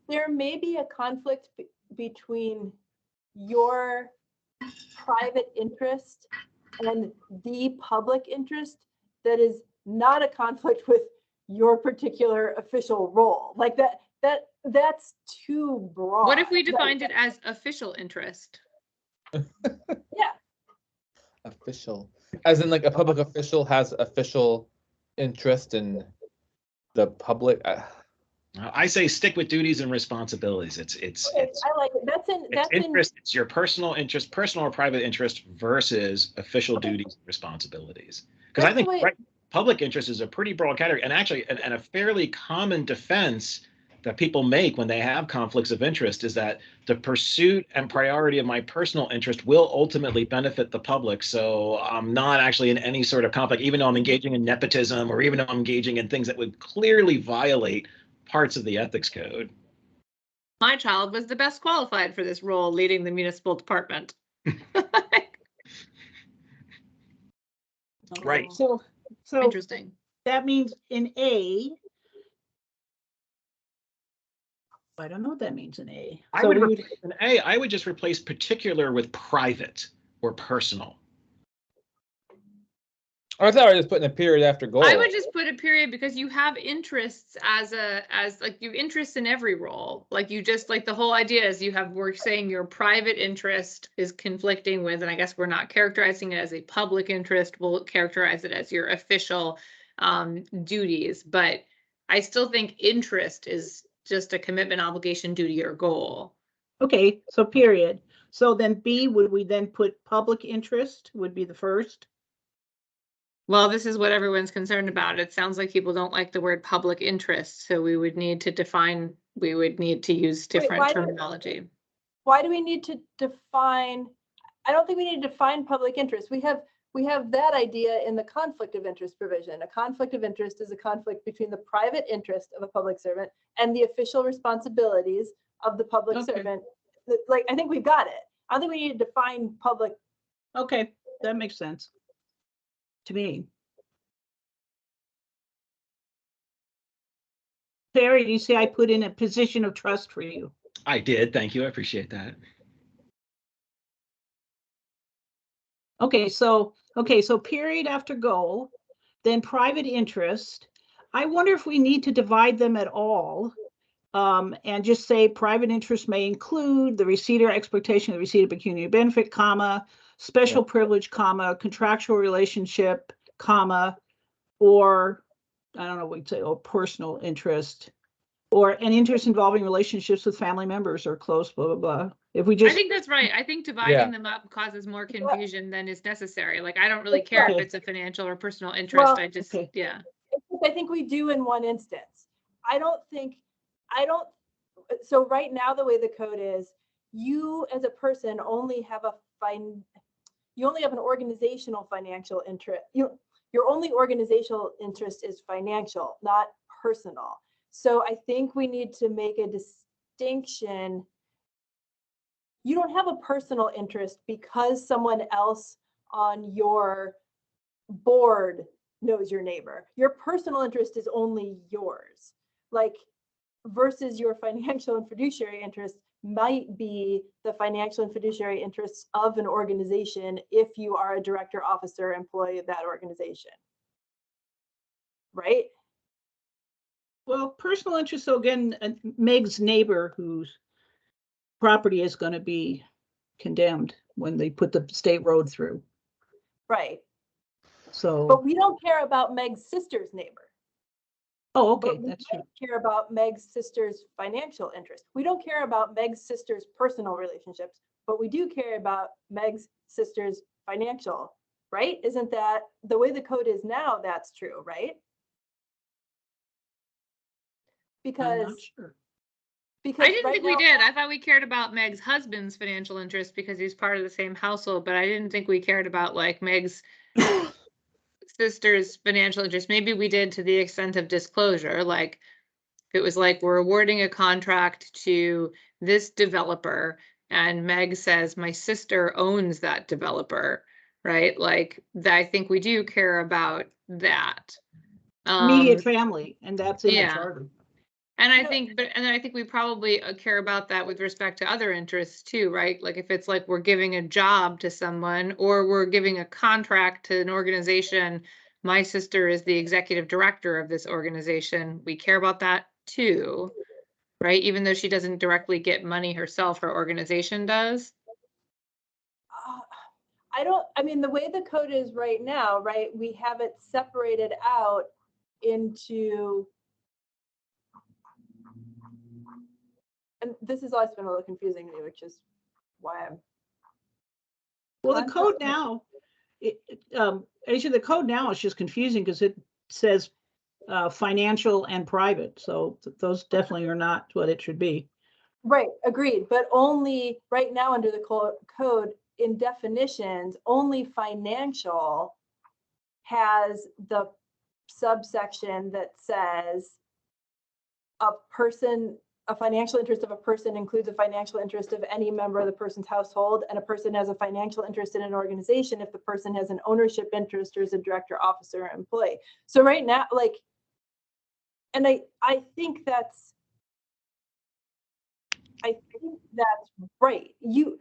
there may be a conflict between your private interest and the public interest that is not a conflict with your particular official role. Like that's too broad. What if we Like, defined it as official interest? yeah, Official, as in like a public official has official interest in the public. I say stick with duties and responsibilities. It's I like it. That's it's in interest. It's your personal interest, personal or private interest versus official Okay. duties and responsibilities. Because I That's think the way- right, public interest is a pretty broad category, and actually, and a fairly common defense that people make when they have conflicts of interest is that the pursuit and priority of my personal interest will ultimately benefit the public. So I'm not actually in any sort of conflict, even though I'm engaging in nepotism or even though I'm engaging in things that would clearly violate parts of the ethics code. My child was the best qualified for this role, leading the municipal department. Right. So Interesting. that means in A. I don't know what that means in A. I So would we would- replace an A. I would just replace particular with private or personal. I thought I was just putting a period after goal. I would just put a period because you have interests as like you have interests in every role. Like you just like the whole idea is we're saying your private interest is conflicting with, and I guess we're not characterizing it as a public interest. We'll characterize it as your official duties. But I still think interest is just a commitment, obligation, duty, or goal. Okay, so period. So then B, would we then put public interest would be the first? Well, this is what everyone's concerned about. It sounds like people don't like the word public interest, so we would need to define, we would need to use different why do- terminology. why do we need to define? I don't think we need to define public interest. We have that idea in the conflict of interest provision. A conflict of interest is a conflict between the private interest of a public servant and the official responsibilities of the public Okay. servant. Like, I think we've got it. I don't think we need to define public. Okay, that makes sense. To me. Terry, you see I put in a position of trust for you. I did. Thank you. I appreciate that. Okay, so period after goal, then private interest. I wonder if we need to divide them at all. And just say private interest may include the receipt or expectation of the receipt of pecuniary benefit, comma, special privilege, comma, contractual relationship, comma, or I don't know what you'd say, or personal interest, or an interest involving relationships with family members or close, blah, blah, blah. If we I just, think that's right. I think dividing them up causes more confusion than is necessary. Like, I don't really care if Okay. it's a financial or personal interest. I just, okay. yeah. I think we do in one instance. So right now, the way the code is, you as a person only have you only have an organizational financial interest. Your only organizational interest is financial, not personal. So I think we need to make a distinction. You don't have a personal interest because someone else on your board knows your neighbor. Your personal interest is only yours. Like, versus your financial and fiduciary interest might be the financial and fiduciary interests of an organization if you are a director, officer, employee of that organization. Right? well, personal interest, so again, Meg's neighbor whose property is going to be condemned when they put the state road through. Right. So, But we don't care about Meg's sister's neighbor. Oh, But okay, we that's might true. care about Meg's sister's financial interest. We don't care about Meg's sister's personal relationships, but we do care about Meg's sister's financial, right? Isn't that the way the code is now? That's true, right? I'm Because not sure. I didn't right think we now, did. I thought we cared about Meg's husband's financial interest because he's part of the same household, but I didn't think we cared about like Meg's sister's financial interest. Maybe we did to the extent of disclosure, like if it was like we're awarding a contract to this developer and Meg says my sister owns that developer, right? Like that, I think we do care about that. Immediate family, and that's in the yeah. charter. And I No. think, and I think we probably care about that with respect to other interests too, right? Like if it's like we're giving a job to someone or we're giving a contract to an organization, my sister is the executive director of this organization. We care about that too, right? Even though she doesn't directly get money herself, her organization does. I mean, the way the code is right now, right, we have it separated out into, and this has always been a little confusing to me, which is why I'm. Well, the code now, actually, the code now is just confusing because it says financial and private. So those definitely are not what it should be. Right, agreed, but only right now under the code in definitions, only financial has the subsection that says a financial interest of a person includes a financial interest of any member of the person's household, and a person has a financial interest in an organization if the person has an ownership interest or is a director, officer, or employee. So right now, like, and I think that's right. You,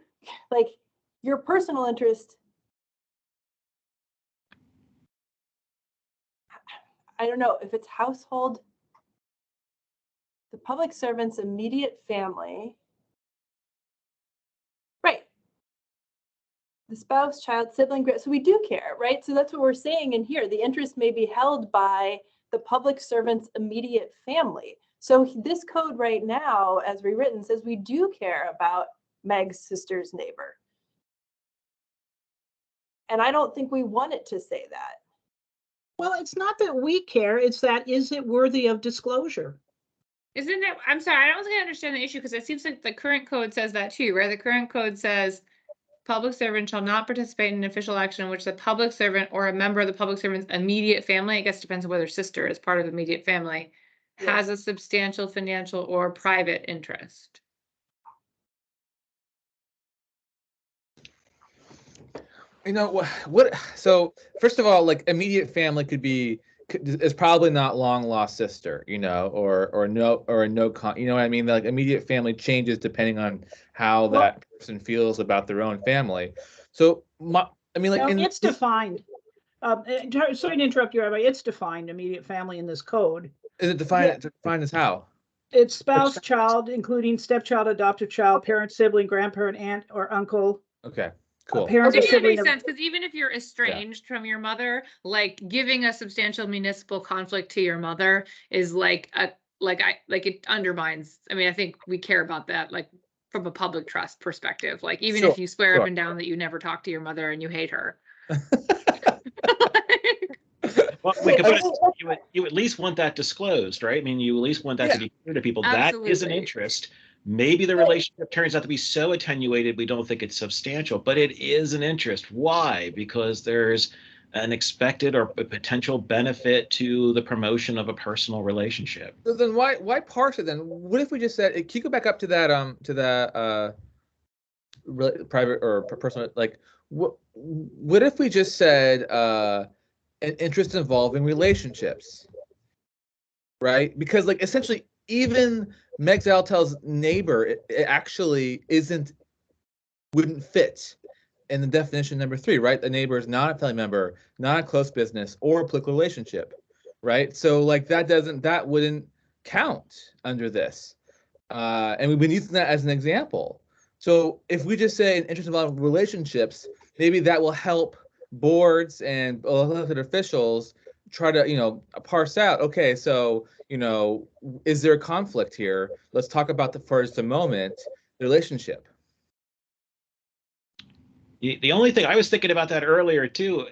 like, your personal interest, I don't know if it's household, the public servant's immediate family, right? The spouse, child, sibling, so we do care, right? So that's what we're saying in here. The interest may be held by the public servant's immediate family. So this code right now, as rewritten, says we do care about Meg's sister's neighbor. And I don't think we want it to say that. Well, it's not that we care, it's that, is it worthy of disclosure? Isn't it? I'm sorry, I don't think I understand the issue because it seems like the current code says that too, right? The current code says public servant shall not participate in official action in which the public servant or a member of the public servant's immediate family, I guess depends on whether sister is part of the immediate family, has a substantial financial or private interest. You know what? So first of all, like immediate family is probably not long lost sister, you know, or a no you know what I mean? Like immediate family changes depending on how that person feels about their own family. So I mean, like no, it's defined. Sorry to interrupt you, Rabbi. It's defined immediate family in this code. Is it defined as how? It's spouse, child, including stepchild, adoptive child, parent, sibling, grandparent, aunt, or uncle. Okay. Cool. Parent or Maybe that sibling. makes sense because even if you're estranged from your mother, like giving a substantial municipal conflict to your mother is like it undermines. I mean, I think we care about that, like from a public trust perspective. Like even if you swear up and down that you never talk to your mother and you hate her. Well, we could put it, you at least want that disclosed, right? I mean, you at least want that to be clear to people. Absolutely. That is an interest. Maybe the relationship turns out to be so attenuated we don't think it's substantial, but it is an interest. Why? Because there's an expected or a potential benefit to the promotion of a personal relationship. So then why parse it then? What if we just said, can you go back up to that private or personal, like what if we just said an interest involving relationships, right? Because like essentially even Meg Zaltel's neighbor, it actually wouldn't fit in the definition number 3, right? The neighbor is not a family member, not a close business or a political relationship, right? So like that wouldn't count under this. And we've been using that as an example. So if we just say an interest involving relationships, maybe that will help boards and elected officials try to, parse out, okay, so, you know, is there a conflict here? Let's talk about for just a moment, the relationship. The only thing I was thinking about that earlier too,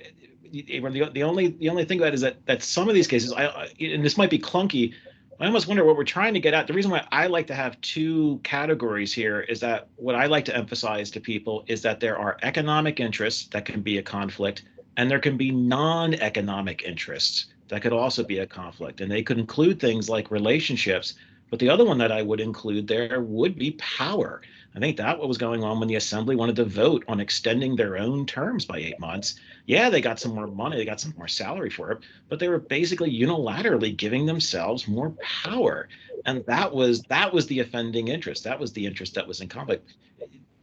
the only thing about it is that some of these cases, and this might be clunky, I almost wonder what we're trying to get at. The reason why I like to have two categories here is that what I like to emphasize to people is that there are economic interests that can be a conflict, and there can be non-economic interests that could also be a conflict. And they could include things like relationships, but the other one that I would include there would be power. I think that what was going on when the assembly wanted to vote on extending their own terms by 8 months. Yeah, they got some more money, they got some more salary for it, but they were basically unilaterally giving themselves more power. And that was the offending interest. That was the interest that was in conflict.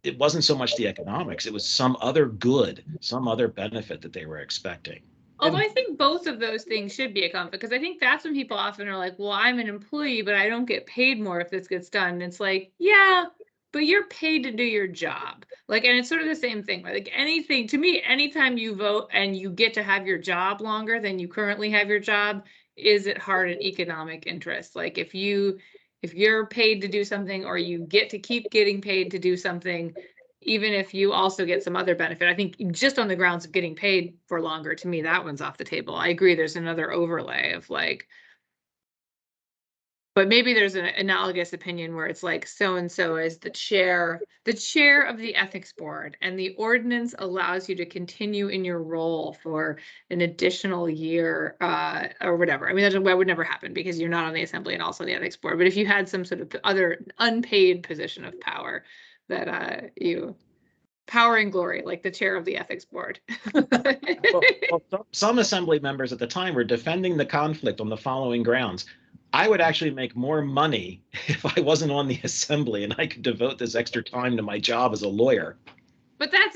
It wasn't so much the economics, it was some other good, some other benefit that they were expecting. Although I think both of those things should be a conflict, because I think that's when people often are like, well, I'm an employee, but I don't get paid more if this gets done. And it's like, yeah, but you're paid to do your job. Like, and it's sort of the same thing. Like anything, to me, anytime you vote and you get to have your job longer than you currently have your job, is it hard an economic interest? Like if you're paid to do something, or you get to keep getting paid to do something, even if you also get some other benefit, I think just on the grounds of getting paid for longer, to me, that one's off the table. I agree. There's another overlay of like, but maybe there's an analogous opinion where it's like so-and-so is the chair of the ethics board, and the ordinance allows you to continue in your role for an additional year or whatever. I mean, that would never happen because you're not on the assembly and also the ethics board. But if you had some sort of other unpaid position of power that you power and glory, like the chair of the ethics board. Some assembly members at the time were defending the conflict on the following grounds. I would actually make more money if I wasn't on the assembly and I could devote this extra time to my job as a lawyer. But that's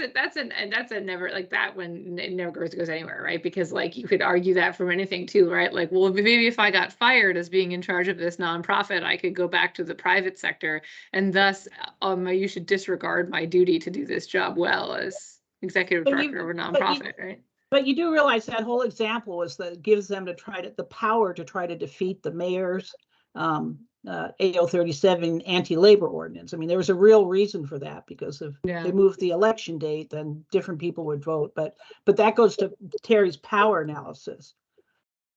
a never, like that one, it never goes anywhere, right? Because like you could argue that from anything too, right? Like, well, maybe if I got fired as being in charge of this nonprofit, I could go back to the private sector, and thus you should disregard my duty to do this job well as executive director of a nonprofit, right? But you do realize that whole example was that it gives them the power to try to defeat the mayor's AO 37 anti-labor ordinance. I mean, there was a real reason for that, because if they moved the election date, then different people would vote. But that goes to Terry's power analysis.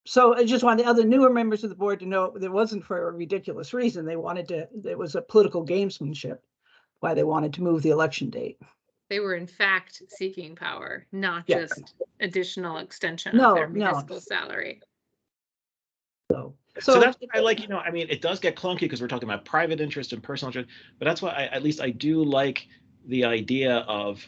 So I just want the other newer members of the board to know it wasn't for a ridiculous reason. They wanted to, it was a political gamesmanship why they wanted to move the election date. They were in fact seeking power, not just additional extension of their municipal salary. So that's why I like, I mean, it does get clunky because we're talking about private interest and personal interest, but that's why at least I do like the idea of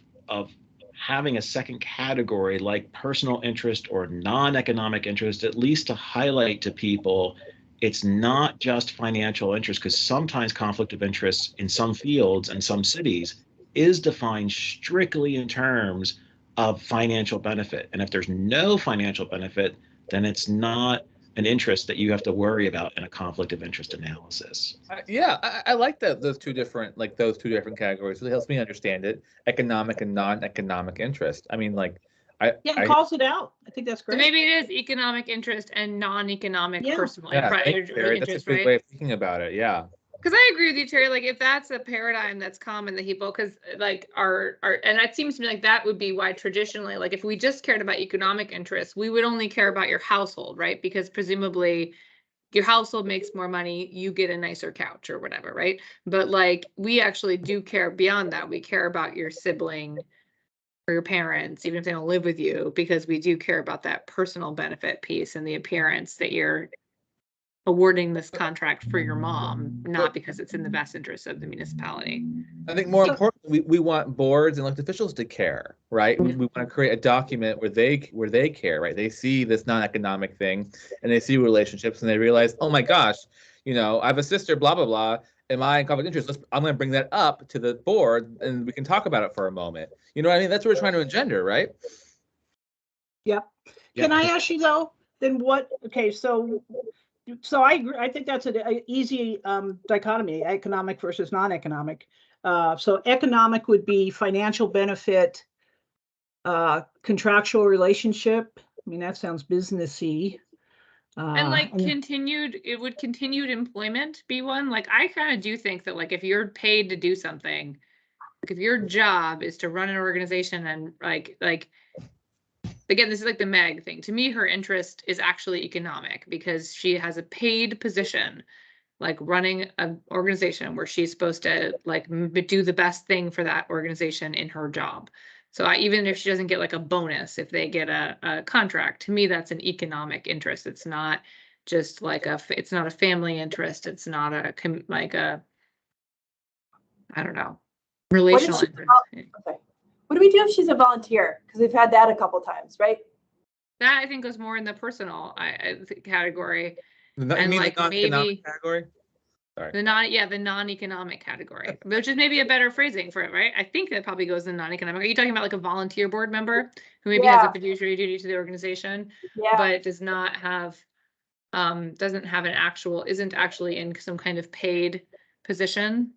having a second category like personal interest or non-economic interest, at least to highlight to people it's not just financial interest, because sometimes conflict of interest in some fields and some cities is defined strictly in terms of financial benefit. And if there's no financial benefit, then it's not an interest that you have to worry about in a conflict of interest analysis. I like those two different categories. It helps me understand it: economic and non-economic interest. I mean, like, it calls it out. I think that's great. So maybe it is economic interest and non-economic personal interest, that's a good way of thinking about it. Yeah. Because I agree with you, Terry. Like, if that's a paradigm that's common that people, because like and it seems to me like that would be why traditionally, like if we just cared about economic interests, we would only care about your household, right? Because presumably your household makes more money, you get a nicer couch or whatever, right? But like we actually do care beyond that. We care about your sibling or your parents, even if they don't live with you, because we do care about that personal benefit piece and the appearance that you're awarding this contract for your mom, not because it's in the best interest of the municipality. I think more importantly, we want boards and elected officials to care, right? We want to create a document where they care, right? They see this non-economic thing and they see relationships and they realize, oh my gosh, I have a sister, blah, blah, blah. Am I in conflict of interest? I'm going to bring that up to the board and we can talk about it for a moment. You know what I mean? That's what we're trying to engender, right? Yeah. Can I ask you though, then what, okay, so I agree. I think that's an easy dichotomy, economic versus non-economic. So economic would be financial benefit, contractual relationship. I mean, that sounds businessy. And like and- continued employment be one? Like, I kind of do think that like, if you're paid to do something, like if your job is to run an organization and like, again, this is like the Meg thing. To me, her interest is actually economic because she has a paid position, like running an organization where she's supposed to like do the best thing for that organization in her job. So even if she doesn't get like a bonus, if they get a contract, to me, that's an economic interest. It's not just like it's not a family interest. It's not like a, I don't know, relational she- interest. Okay. What do we do if she's a volunteer? Because we've had that a couple times, right? That I think goes more in the personal category. You And mean the like non-economic maybe category? Sorry. the non-economic category, which is maybe a better phrasing for it, right? I think that probably goes in non-economic. Are you talking about like a volunteer board member who maybe has Yeah. a fiduciary duty to the organization, Yeah. but does not have, doesn't have an actual, isn't actually in some kind of paid position?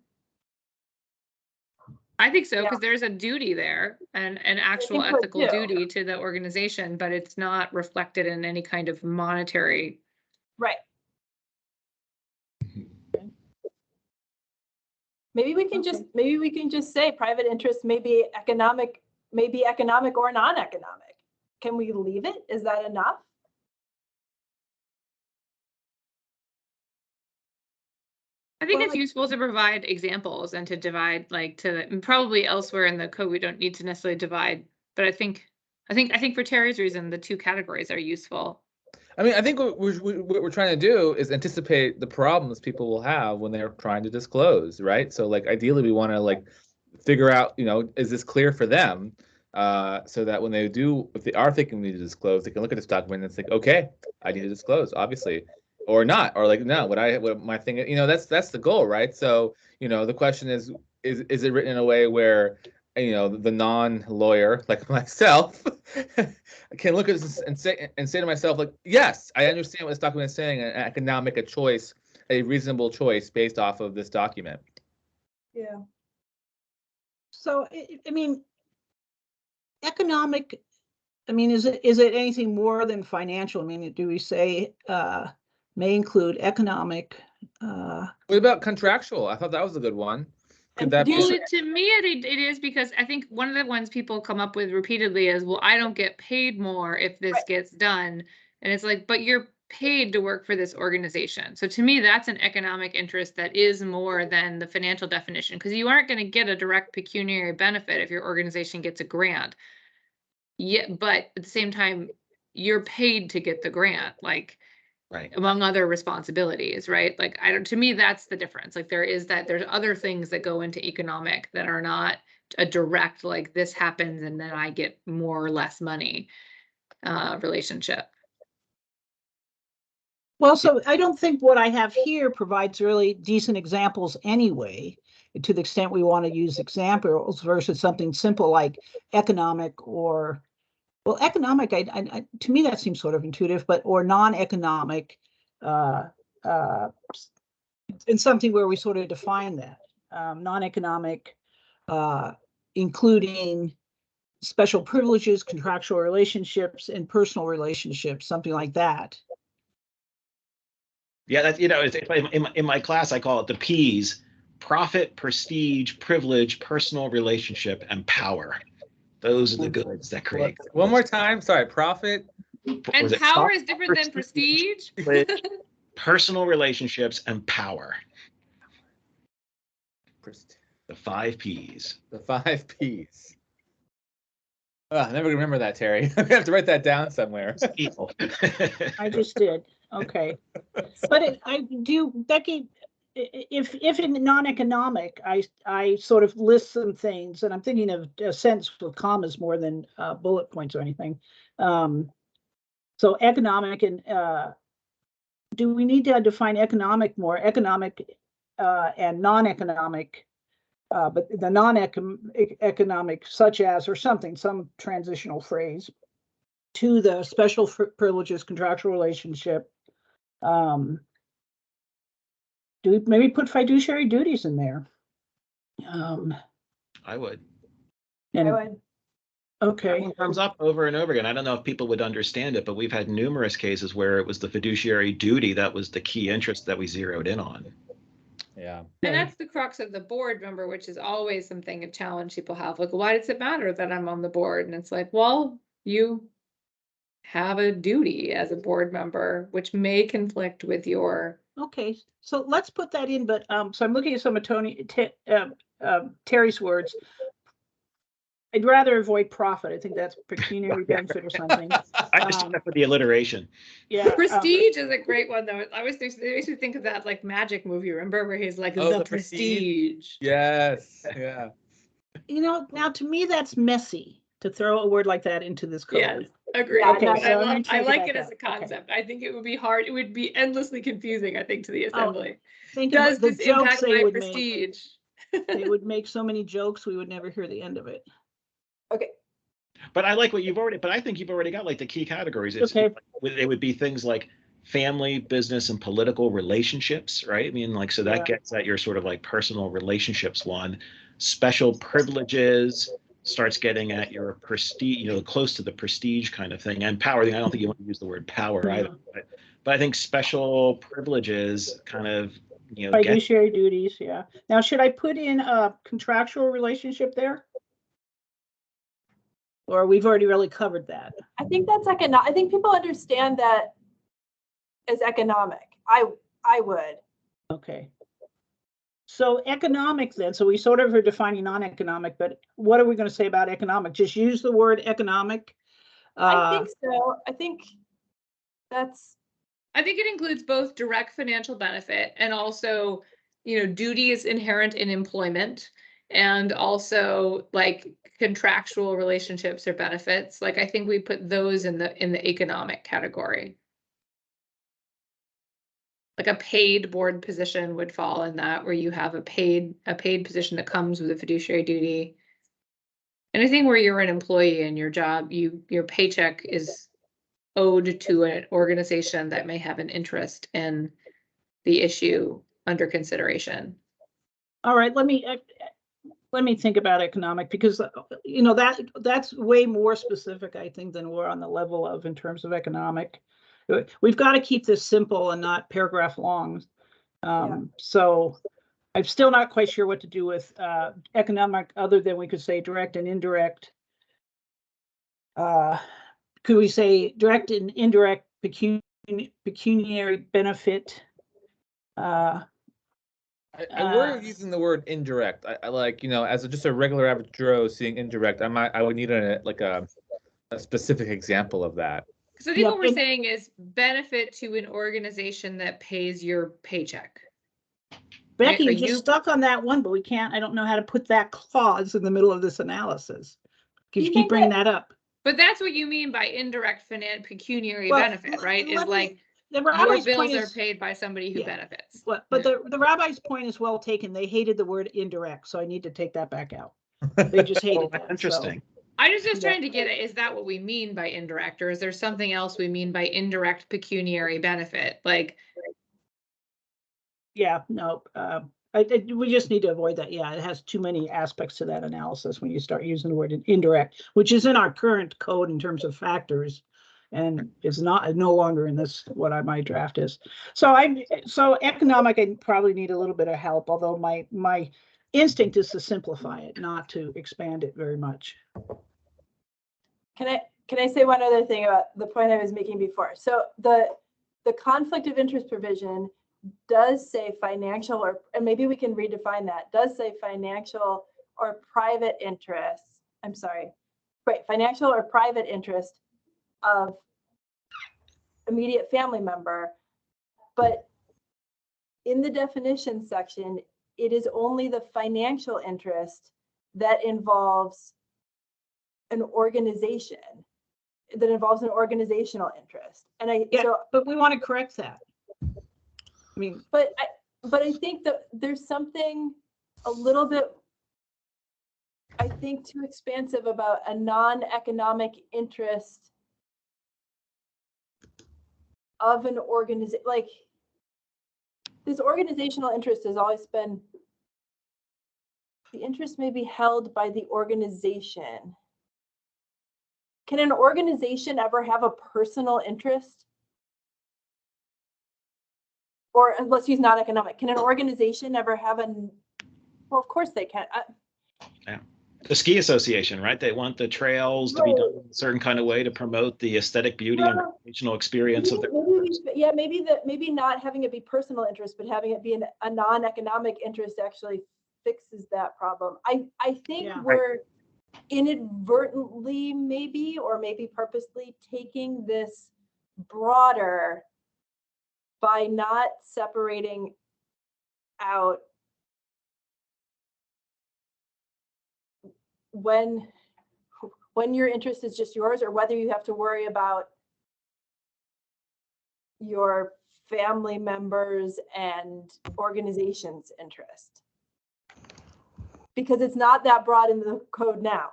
I think so, Yeah. because there's a duty there and an actual think so, ethical too. duty to the organization, but it's not reflected in any kind of monetary. Right. Maybe we can just say private interest may be economic or non-economic. Can we leave it? Is that enough? I think Well, it's like- useful to provide examples and to divide and probably elsewhere in the code, we don't need to necessarily divide, but I think for Terry's reason, the two categories are useful. I mean, I think what we're trying to do is anticipate the problems people will have when they're trying to disclose, right? So like ideally we want to like figure out, is this clear for them? So that when if they are thinking they need to disclose, they can look at this document and think, okay, I need to disclose, obviously, or not, or like, no, what my thing, that's the goal, right? So, the question is it written in a way where, the non-lawyer like myself can look at this and say to myself, like, yes, I understand what this document is saying, and I can now make a reasonable choice based off of this document. Yeah. So, I mean, economic, I mean, is it anything more than financial? I mean, do we say may include economic? What about contractual? I thought that was a good one. Could And that be? Well, fiduciary- to me, it is because I think one of the ones people come up with repeatedly is, well, I don't get paid more if this Right. gets done. And it's like, but you're paid to work for this organization. So to me, that's an economic interest that is more than the financial definition, because you aren't going to get a direct pecuniary benefit if your organization gets a grant. Yeah, but at the same time, you're paid to get the grant, like, Right. among other responsibilities, right? Like, to me, that's the difference. Like, there's other things that go into economic that are not a direct, like, this happens and then I get more or less money relationship. Well, so I don't think what I have here provides really decent examples anyway, to the extent we want to use examples versus something simple like economic or, well, economic, I to me, that seems sort of intuitive, or non-economic, and something where we sort of define that, non-economic, including special privileges, contractual relationships, and personal relationships, something like that. Yeah, that in my class I call it the P's: profit, prestige, privilege, personal relationship, and power. Those are the goods that create. One more time. Sorry, profit. And Was it power is different than prestige. personal relationships and power. The 5 P's. The 5 P's. I'm never gonna remember that, Terry. I have to write that down somewhere. Evil. I just did. Okay. But I do, Becky, if in non-economic, I sort of list some things, and I'm thinking of a sentence with commas more than bullet points or anything. So economic and do we need to define economic more? Economic and non-economic, but the non-economic such as, or something, some transitional phrase to the special privileges, contractual relationship. Do we maybe put fiduciary duties in there? I would. And I would. That Okay, one comes up over and over again. I don't know if people would understand it, but we've had numerous cases where it was the fiduciary duty that was the key interest that we zeroed in on. Yeah. And okay. that's the crux of the board member, which is always something, a challenge people have, like, why does it matter that I'm on the board? And it's like, well, you have a duty as a board member, which may conflict with your, Okay, so let's put that in, but, so I'm looking at some of Terry's words. I'd rather avoid profit. I think that's pecuniary benefit or something. I just did that for the alliteration. Yeah. prestige is a great one though. I always think, it makes me think of that like magic movie, remember, where he's like, Oh, the The Prestige. prestige. Yes. Yeah. You know, now to me, that's messy to throw a word like that into this Yes, code. agreed. Yeah, But no, I so I'm gonna I take it like back it as out. a Okay. concept. I think it would be hard, it would be endlessly confusing, I think, to the assembly. Think Does about the this jokes impact they my would make. prestige? They would make so many jokes, we would never hear the end of it. Okay, But I like what you've already, but I think you've already got like the key categories. It's, Okay. it would be things like family, business, and political relationships, right? I mean, like, so that Yeah. gets at your sort of like personal relationships one. Special privileges starts getting at your prestige, you know, close to the prestige kind of thing. And power, I don't think you want to use the word power No. either. But I think special privileges kind of, you know, get, Fiduciary duties, yeah. Now, should I put in a contractual relationship there? Or we've already really covered that? I think that's I think people understand that as economic. I would. Okay. So economic then, so we sort of are defining non-economic, but what are we going to say about economic? Just use the word economic? I think so. I think that's, I think it includes both direct financial benefit and also, you know, duties inherent in employment and also like contractual relationships or benefits. Like I think we put those in the economic category. Like a paid board position would fall in that, where you have a paid position that comes with a fiduciary duty. Anything where you're an employee and your job, your paycheck is owed to an organization that may have an interest in the issue under consideration. All right, let me think about economic, because you know that's way more specific, I think, than we're on the level of in terms of economic. We've got to keep this simple and not paragraph long. So I'm still not quite sure what to do with economic, other than we could say direct and indirect. Could we say direct and indirect pecuniary benefit? I we're using the word indirect. I like, you know, as just a regular average Joe seeing indirect, I would need a specific example of that. So I think Yeah, what we're and- saying is benefit to an organization that pays your paycheck. Becky, Are you're just you- stuck on that one, but we can't, I don't know how to put that clause in the middle of this analysis. Do Could you you keep think bringing that up? But that's what you mean by indirect pecuniary Well, benefit, right? Is let me- like The your rabbi's bills point are is, paid by somebody who Yeah. benefits. but the rabbi's point is well taken. They hated the word indirect, so I need to take that back out. They just hated oh, that. so- interesting. I was just Yeah. trying to get at, is that what we mean by indirect, or is there something else we mean by indirect pecuniary benefit? Like, Yeah, no, we just need to avoid that. Yeah, it has too many aspects to that analysis when you start using the word indirect, which is in our current code in terms of factors, and is no longer in this, my draft is. So economic, I probably need a little bit of help, although my instinct is to simplify it, not to expand it very much. can I say one other thing about the point I was making before? So the conflict of interest provision does say financial, and maybe we can redefine that, does say financial or private interests. I'm sorry, right, financial or private interest of immediate family member. But in the definition section, it is only the financial interest that involves an organization, that involves an organizational interest. And Yeah, so, but we want to correct that. I mean, but I think that there's something a little bit, I think, too expansive about a non-economic interest of an organization. Like, this organizational interest has always been, the interest may be held by the organization. can an organization ever have a personal interest? Or let's use non-economic. Can an organization ever have well, of course they can. The ski association, right? They want the trails to be done in a certain kind of way to promote the aesthetic beauty and recreational experience of their. Maybe not having it be personal interest, but having it be a non-economic interest actually fixes that problem. I think Yeah. we're inadvertently maybe, or maybe purposely taking this broader by not separating out when your interest is just yours, or whether you have to worry about your family members and organizations' interest. Because it's not that broad in the code now.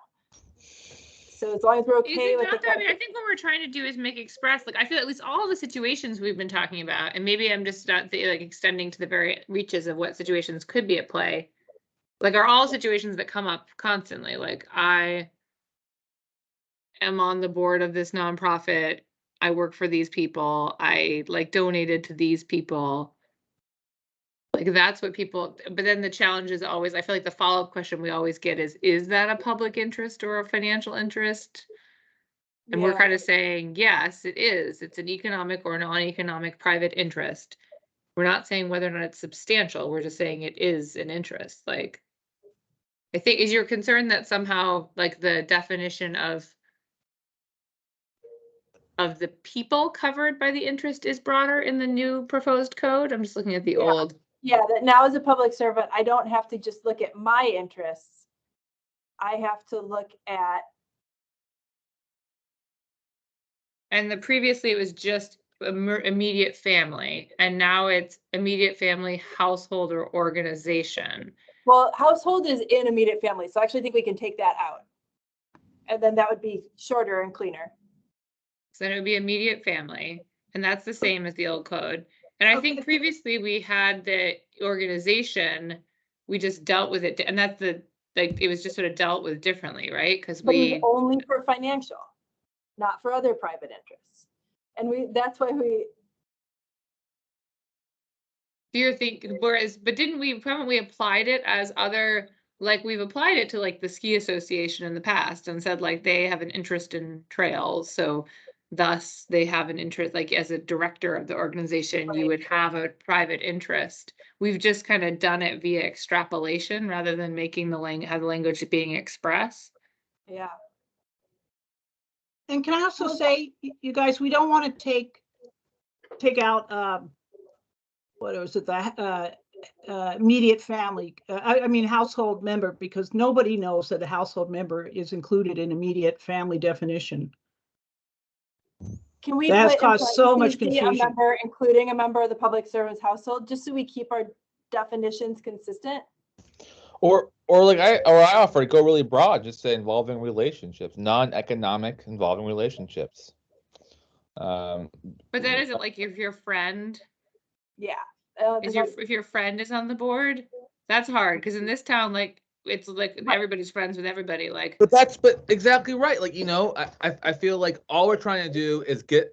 So as long as we're Is okay it with not the that? I mean, I think what we're trying to do is make express, like, I feel at least all the situations we've been talking about, and maybe I'm just not like extending to the very reaches of what situations could be at play, like, are all situations that come up constantly. Like, I am on the board of this nonprofit. I work for these people. I like donated to these people. Like, that's what people, but then the challenge is always, I feel like the follow-up question we always get is that a public interest or a financial interest? And we're Yeah. kind of saying, yes, it is. It's an economic or non-economic private interest. We're not saying whether or not it's substantial. We're just saying it is an interest. Like, I think, is your concern that somehow, like, the definition of the people covered by the interest is broader in the new proposed code? I'm just looking at the Yeah. old. Yeah, that now as a public servant, I don't have to just look at my interests. I have to look at, And the previously it was just immediate family, and now it's immediate family, household, or organization. well, household is in immediate family, so I actually think we can take that out. And then that would be shorter and cleaner. So then it would be immediate family, and that's the same as the old code. And I think Okay. previously we had the organization, we just dealt with it, and that's like, it was just sort of dealt with differently, right? Because But it was we, only for financial, not for other private interests. And that's why do you think, whereas, but haven't we applied it as other, like, we've applied it to like the ski association in the past and said like they have an interest in trails, so thus they have an interest, like as a director of the organization, you Right. would have a private interest. We've just kind of done it via extrapolation rather than making the language being expressed. yeah. And can I also say, you guys, we don't want to take out, what was it, the immediate family, I mean, household member, because nobody knows that a household member is included in immediate family definition. Can we That has put in caused so much parentheses, confusion. a member, including a member of the public service household, just so we keep our definitions consistent? Or like I offer to go really broad, just say involving relationships, non-economic involving relationships. But that isn't like if your friend, Yeah. if your friend is on the board, that's hard, because in this town, like, it's like everybody's friends with everybody, like. But exactly right. Like, I feel like all we're trying to do is get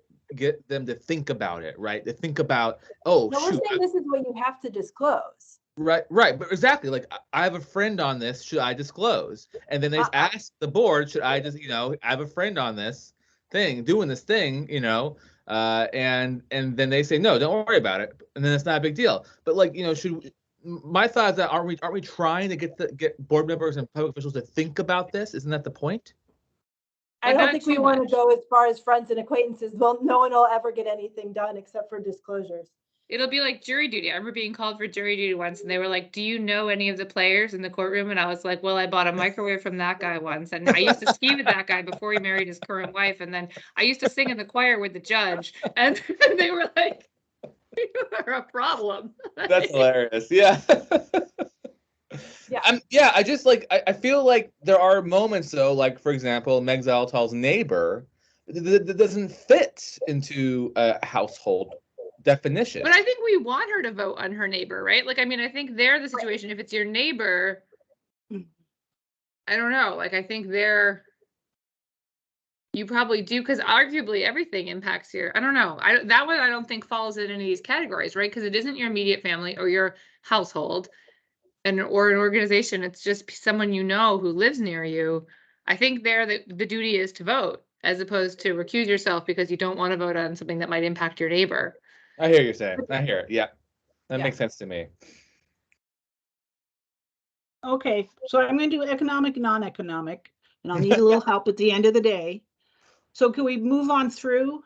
them to think about it, right? To think about, oh, No, we're shoot, saying this is what you have to disclose. right, but exactly. Like, I have a friend on this. Should I disclose? And then they ask the board, should I just, I have a friend on this thing, doing this thing, and then they say, no, don't worry about it. And then it's not a big deal. But like, my thought is that aren't we trying to get board members and public officials to think about this? Isn't that the point? I But don't not think we too want to much. go as far as friends and acquaintances. Well, no one will ever get anything done except for disclosures. It'll be like jury duty. I remember being called for jury duty once, and they were like, do you know any of the players in the courtroom? And I was like, well, I bought a microwave from that guy once, and I used to ski with that guy before he married his current wife, and then I used to sing in the choir with the judge, and they were like, you are a problem. That's hilarious. Yeah. Yeah. I just like, I feel like there are moments though, like for example, Meg Zolotal's neighbor that doesn't fit into a household definition. But I think we want her to vote on her neighbor, right? Like, I mean, I think they're the situation. If it's your neighbor, I don't know. Like, I think they're, You probably do, because arguably everything impacts your, I don't know. That one I don't think falls in any of these categories, right? Because it isn't your immediate family or your household and or an organization. It's just someone you know who lives near you. I think there the duty is to vote as opposed to recuse yourself because you don't want to vote on something that might impact your neighbor. I hear you saying. I hear it. Yeah. That Yeah. makes sense to me. Okay, so I'm going to do economic, non-economic, and I'll need a little help at the end of the day. So can we move on through?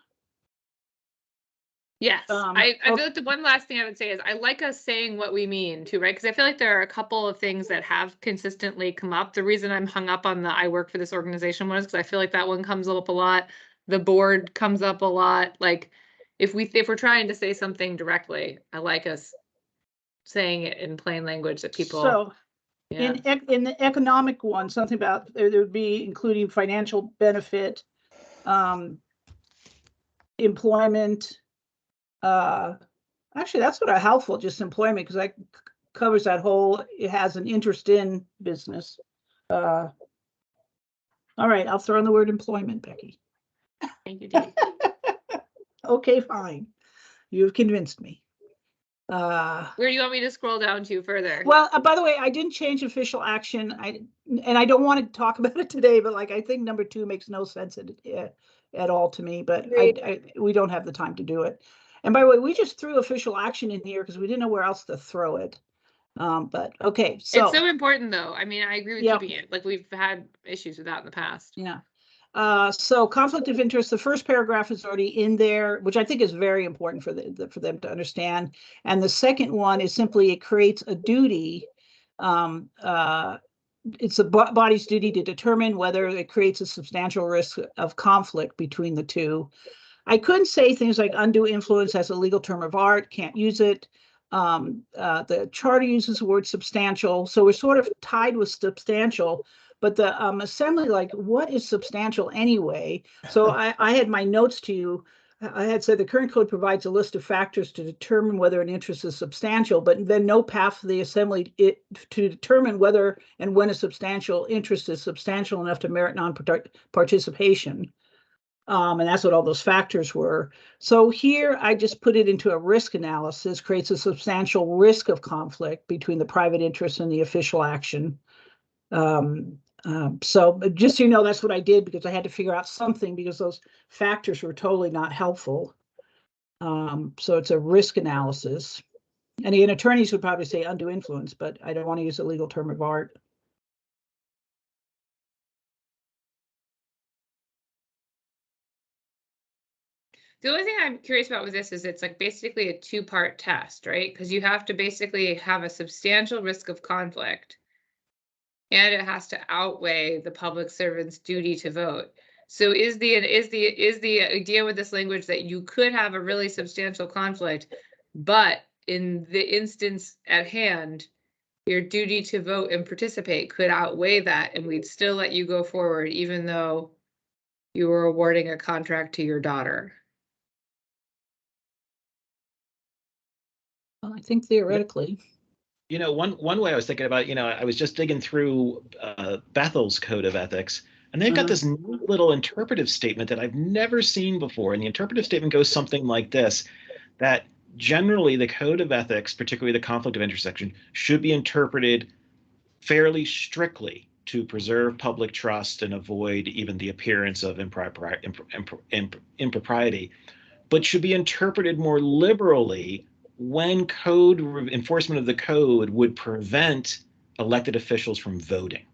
Yes, I okay. feel like the one last thing I would say is I like us saying what we mean too, right? Because I feel like there are a couple of things that have consistently come up. The reason I'm hung up on the I work for this organization one is because I feel like that one comes up a lot. The board comes up a lot. Like if we're trying to say something directly, I like us saying it in plain language that people. So Yeah. in the economic one, something about there would be including financial benefit, employment. Actually, that's what helpful, just employment, because that covers that whole, it has an interest in business. All right, I'll throw in the word employment, Becky. Thank you, Dee. Okay, fine. You've convinced me. Where do you want me to scroll down to further? Well, by the way, I didn't change official action. And I don't want to talk about it today, but like, I think number 2 makes no sense at all to me, but we don't have the time to do it. And by the way, we just threw official action in here because we didn't know where else to throw it. But okay, so. It's so important though. I mean, I agree with Yep. keeping it. Like we've had issues with that in the past. Yeah. So conflict of interest, the first paragraph is already in there, which I think is very important for them to understand. And the second one is simply it creates a duty. It's the body's duty to determine whether it creates a substantial risk of conflict between the two. I couldn't say things like undue influence as a legal term of art, can't use it. The charter uses the word substantial, so we're sort of tied with substantial. But the assembly, like, what is substantial anyway? So I had my notes to you. I had said the current code provides a list of factors to determine whether an interest is substantial, but then no path for the assembly to determine whether and when a substantial interest is substantial enough to merit non-participation. And that's what all those factors were. So here I just put it into a risk analysis, creates a substantial risk of conflict between the private interest and the official action. So just so you know, that's what I did because I had to figure out something because those factors were totally not helpful. So it's a risk analysis. And again, attorneys would probably say undue influence, but I don't want to use a legal term of art. The only thing I'm curious about with this is it's like basically a 2-part test, right? Because you have to basically have a substantial risk of conflict and it has to outweigh the public servant's duty to vote. So is the idea with this language that you could have a really substantial conflict, but in the instance at hand, your duty to vote and participate could outweigh that and we'd still let you go forward even though you were awarding a contract to your daughter? Well, I think theoretically. You know, one way I was thinking about, you know, I was just digging through Bethel's Code of Ethics, and they've got this neat little interpretive statement that I've never seen before. And the interpretive statement goes something like this, that generally the Code of Ethics, particularly the conflict of interest section, should be interpreted fairly strictly to preserve public trust and avoid even the appearance of impropriety, but should be interpreted more liberally when code enforcement of the code would prevent elected officials from voting.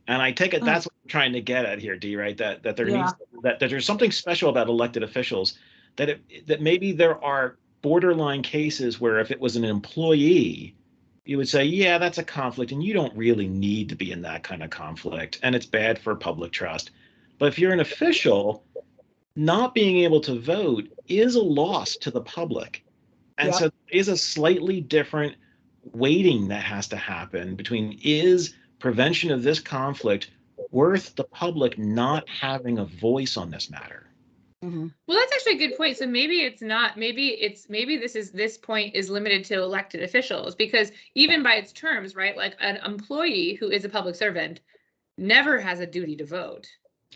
And I take it that's what we're trying to get at here, Dee, right? That there needs that there's something special about elected officials, that maybe there are borderline cases where if it was an employee, you would say, yeah, that's a conflict and you don't really need to be in that kind of conflict and it's bad for public trust. But if you're an official, not being able to vote is a loss to the public. And so there is a slightly different weighting that has to happen between, is prevention of this conflict worth the public not having a voice on this matter? Mm-hmm. Well, that's actually a good point. So maybe it's not, maybe this point is limited to elected officials, because even by its terms, right, like an employee who is a public servant never has a duty to vote.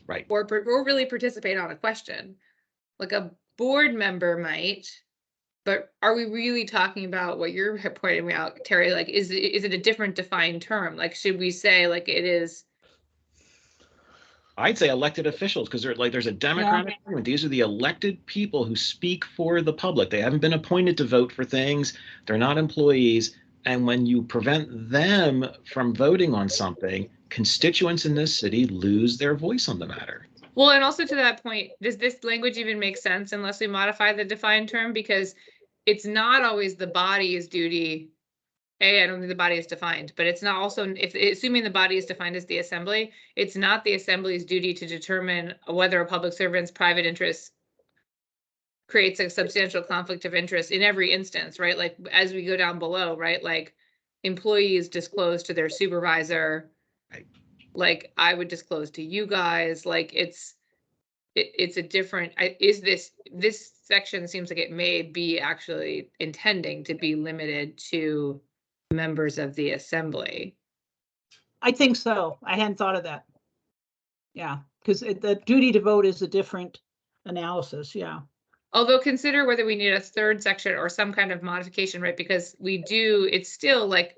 Right. or really participate on a question. Like a board member might, but are we really talking about what you're pointing out, Terry? Like, is it a different defined term? Like, should we say like it is? I'd say elected officials, because there's a democratic government. These are the elected people who speak for the public. They haven't been appointed to vote for things. They're not employees. And when you prevent them from voting on something, constituents in this city lose their voice on the matter. Well, and also to that point, does this language even make sense unless we modify the defined term? Because it's not always the body's duty. I don't think the body is defined, but it's not also, if assuming the body is defined as the assembly, it's not the assembly's duty to determine whether a public servant's private interest creates a substantial conflict of interest in every instance, right? Like as we go down below, right? Like employees disclose to their supervisor, Right. like I would disclose to you guys, like it's a different, this section seems like it may be actually intending to be limited to members of the assembly. I think so. I hadn't thought of that. Yeah, because the duty to vote is a different analysis. Yeah. Although consider whether we need a third section or some kind of modification, right? Because it's still like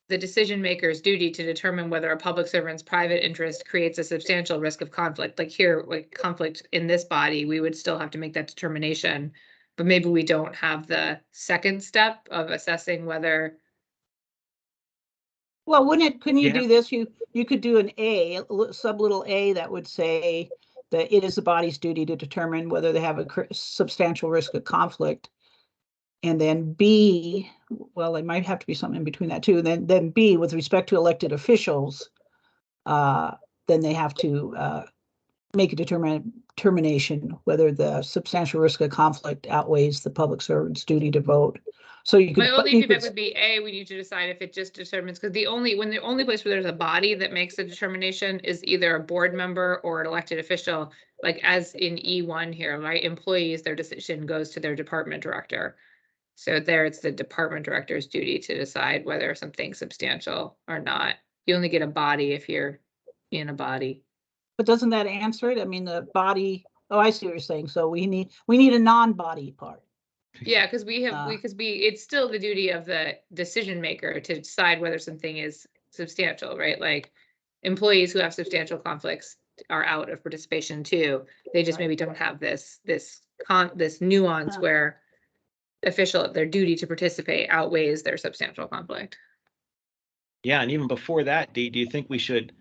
the decision maker's duty to determine whether a public servant's private interest creates a substantial risk of conflict. Like here, like conflict in this body, we would still have to make that determination, but maybe we don't have the second step of assessing whether. Well, couldn't you Yeah. do this? You could do an A, sub little a that would say that it is the body's duty to determine whether they have a substantial risk of conflict. And then B, well, it might have to be something in between that too. Then B, with respect to elected officials, then they have to make a determination whether the substantial risk of conflict outweighs the public servant's duty to vote. So you could. My only feedback would be A, we need to decide if it just determines, because the only place where there's a body that makes a determination is either a board member or an elected official, like as in E1 here, right? Employees, their decision goes to their department director. So there it's the department director's duty to decide whether something's substantial or not. You only get a body if you're in a body. But doesn't that answer it? I mean, the body, oh, I see what you're saying. So we need a non-body part. Yeah, because it's still the duty of the decision maker to decide whether something is substantial, right? Like employees who have substantial conflicts are out of participation too. They just maybe don't have this nuance where their duty to participate outweighs their substantial conflict. Yeah, and even before that, do you think we should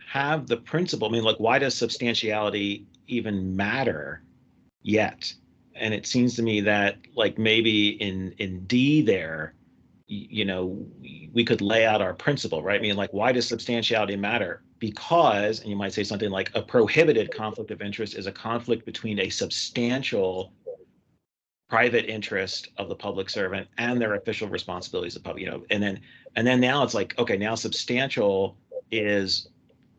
have the principle? I mean, like, why does substantiality even matter yet? And it seems to me that, like, maybe in D there, we could lay out our principle, right? I mean, like, why does substantiality matter? Because, and you might say something like, a prohibited conflict of interest is a conflict between a substantial private interest of the public servant and their official responsibilities of public, and then now it's like, okay, now substantial is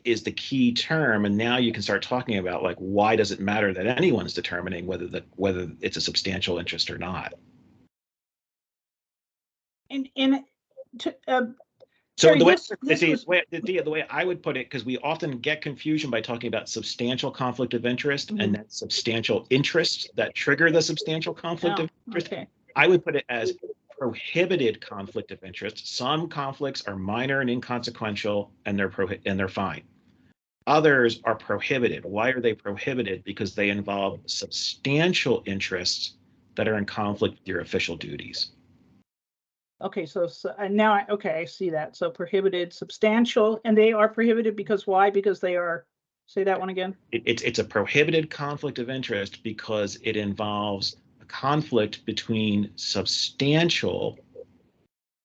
the key term, and now you can start talking about, like, why does it matter that anyone's determining whether it's a substantial interest or not? So Terry, the way I would put it, because we often get confusion by talking about substantial conflict of interest and then substantial interests that trigger the substantial conflict of interest. Okay. I would put it as prohibited conflict of interest. Some conflicts are minor and inconsequential, and they're fine. Others are prohibited. Why are they prohibited? Because they involve substantial interests that are in conflict with your official duties. Okay, so now I see that. So prohibited, substantial, and they are prohibited because why? Because they are, say that one again. It's a prohibited conflict of interest because it involves a conflict between substantial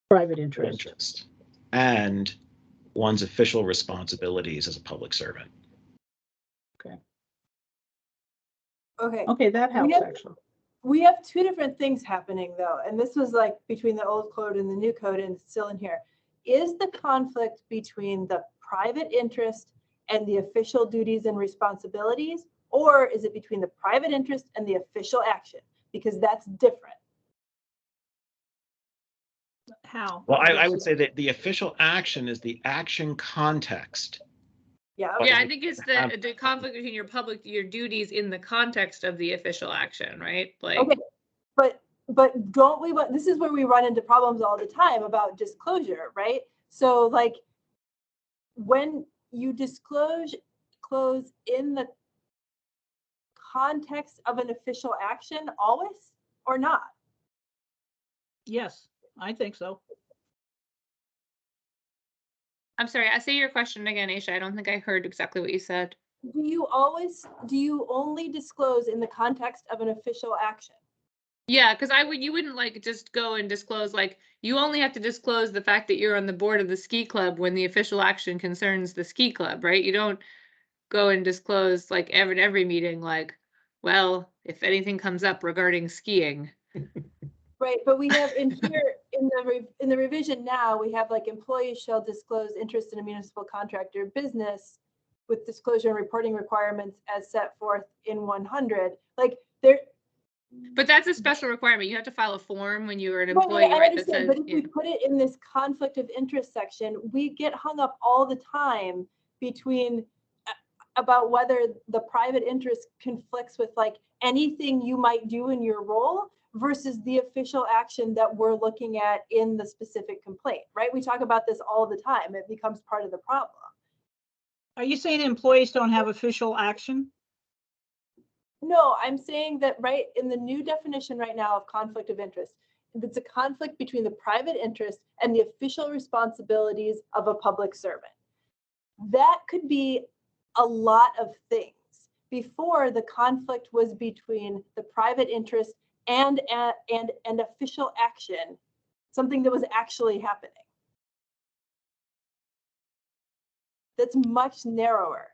private interest and one's official responsibilities as a public servant. Okay, that helps actually. We have two different things happening though, and this was like between the old code and the new code, and it's still in here. Is the conflict between the private interest and the official duties and responsibilities, or is it between the private interest and the official action? Because that's different. How? Well, I would say that the official action is the action context Yeah, But Yeah, I we think it's have- the conflict between your duties in the context of the official action, right? Like, okay, but don't we want, this is where we run into problems all the time about disclosure, right? So like, when you disclose in the context of an official action always or not? Yes, I think so. I'm sorry, I say your question again, Aisha. I don't think I heard exactly what you said. Do you only disclose in the context of an official action? Yeah, because you wouldn't like just go and disclose, like, you only have to disclose the fact that you're on the board of the ski club when the official action concerns the ski club, right? You don't go and disclose like every meeting, like, well, if anything comes up regarding skiing. Right, but we have in here, in the revision now, we have like employees shall disclose interest in a municipal contractor business with disclosure and reporting requirements as set forth in 100. Like there. But that's a special requirement. You have to file a form when you are an Right, employee, I right? That understand, says, but if we put it in this conflict of interest section, we get hung up all the time between about whether the private interest conflicts with like anything you might do in your role versus the official action that we're looking at in the specific complaint, right? We talk about this all the time. It becomes part of the problem. Are you saying employees don't have official action? No, I'm saying that right in the new definition right now of conflict of interest, it's a conflict between the private interest and the official responsibilities of a public servant. That could be a lot of things. Before, the conflict was between the private interest and official action, something that was actually happening. That's much narrower.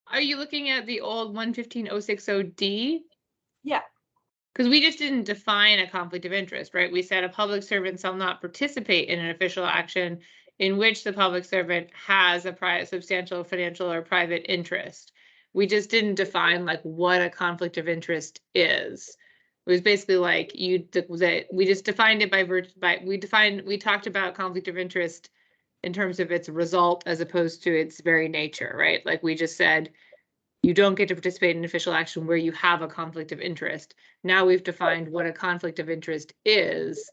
are you looking at the old 115.060D? Yeah. Because we just didn't define a conflict of interest, right? We said a public servant shall not participate in an official action in which the public servant has a substantial financial or private interest. We just didn't define like what a conflict of interest is. It was basically like we just defined it we talked about conflict of interest in terms of its result as opposed to its very nature, right? Like we just said, you don't get to participate in official action where you have a conflict of interest. Now we've defined what a conflict of interest is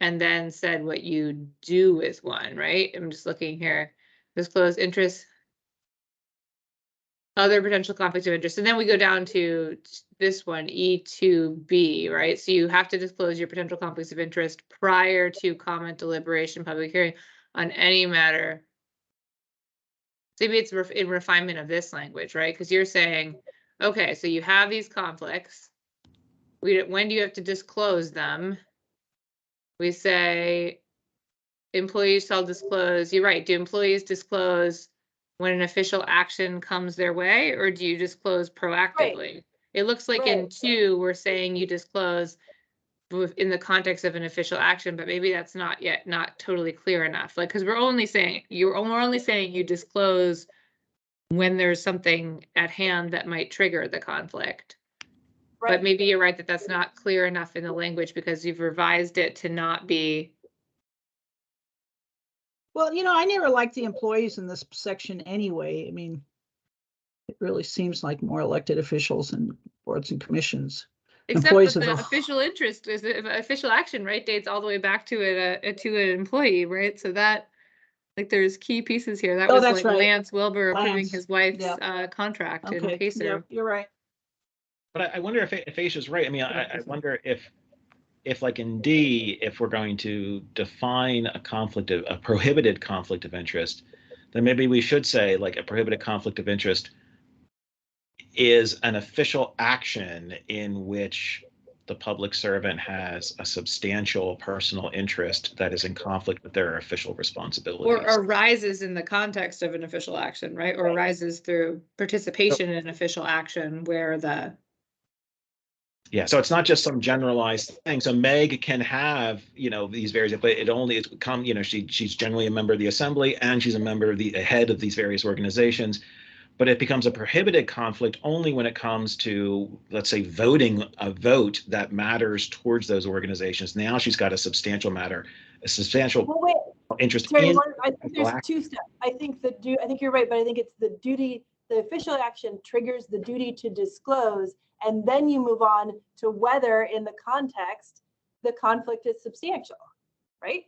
and then said what you do with one, right? I'm just looking here. Disclose interest, other potential conflicts of interest. And then we go down to this one, E2B, right? So you have to disclose your potential conflicts of interest prior to comment, deliberation, public hearing on any matter. Maybe it's in refinement of this language, right? Because you're saying, okay, so you have these conflicts. When do you have to disclose them? We say employees shall disclose. You're right. Do employees disclose when an official action comes their way, or do you disclose proactively? Right. It looks like in 2, we're saying you disclose in the context of an official action, but maybe that's not totally clear enough. Like, because we're only saying you disclose when there's something at hand that might trigger the conflict. Right. But maybe you're right that that's not clear enough in the language because you've revised it to not be. Well, I never liked the employees in this section anyway. I mean, it really seems like more elected officials and boards and commissions. Except that the official interest is official action, right? Dates all the way back to an employee, right? So that, like, there's key pieces here. That was like right. Lance Wilbur approving his wife's contract in Pacer. Yep, you're right. But I wonder if Aisha's right. I mean, I wonder if like in D, if we're going to define a prohibited conflict of interest, then maybe we should say like a prohibited conflict of interest is an official action in which the public servant has a substantial personal interest that is in conflict with their official responsibilities. Or arises in the context of an official action, right? Or arises through participation in an official action where the... Yeah, so it's not just some generalized thing. So Meg can have, these various, but it's become, she's generally a member of the assembly and she's a head of these various organizations. But it becomes a prohibited conflict only when it comes to, let's say, voting a vote that matters towards those organizations. Now she's got a substantial interest Sorry, in. I think there's two steps. I think I think you're right, but I think it's the duty, the official action triggers the duty to disclose, and then you move on to whether in the context, the conflict is substantial, right?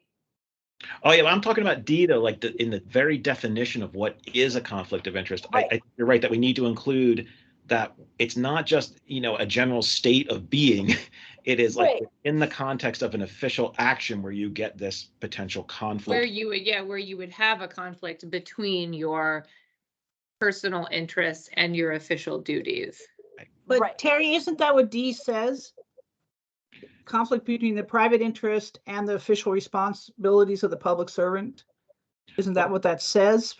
Oh yeah, I'm talking about D though, like in the very definition of what is a conflict of interest. Right. I you're right that we need to include that it's not just, a general state of being. It is like Right. in the context of an official action where you get this potential conflict. Where you would have a conflict between your personal interests and your official duties. But Right. Terry, isn't that what D says? Conflict between the private interest and the official responsibilities of the public servant? Isn't that what that says?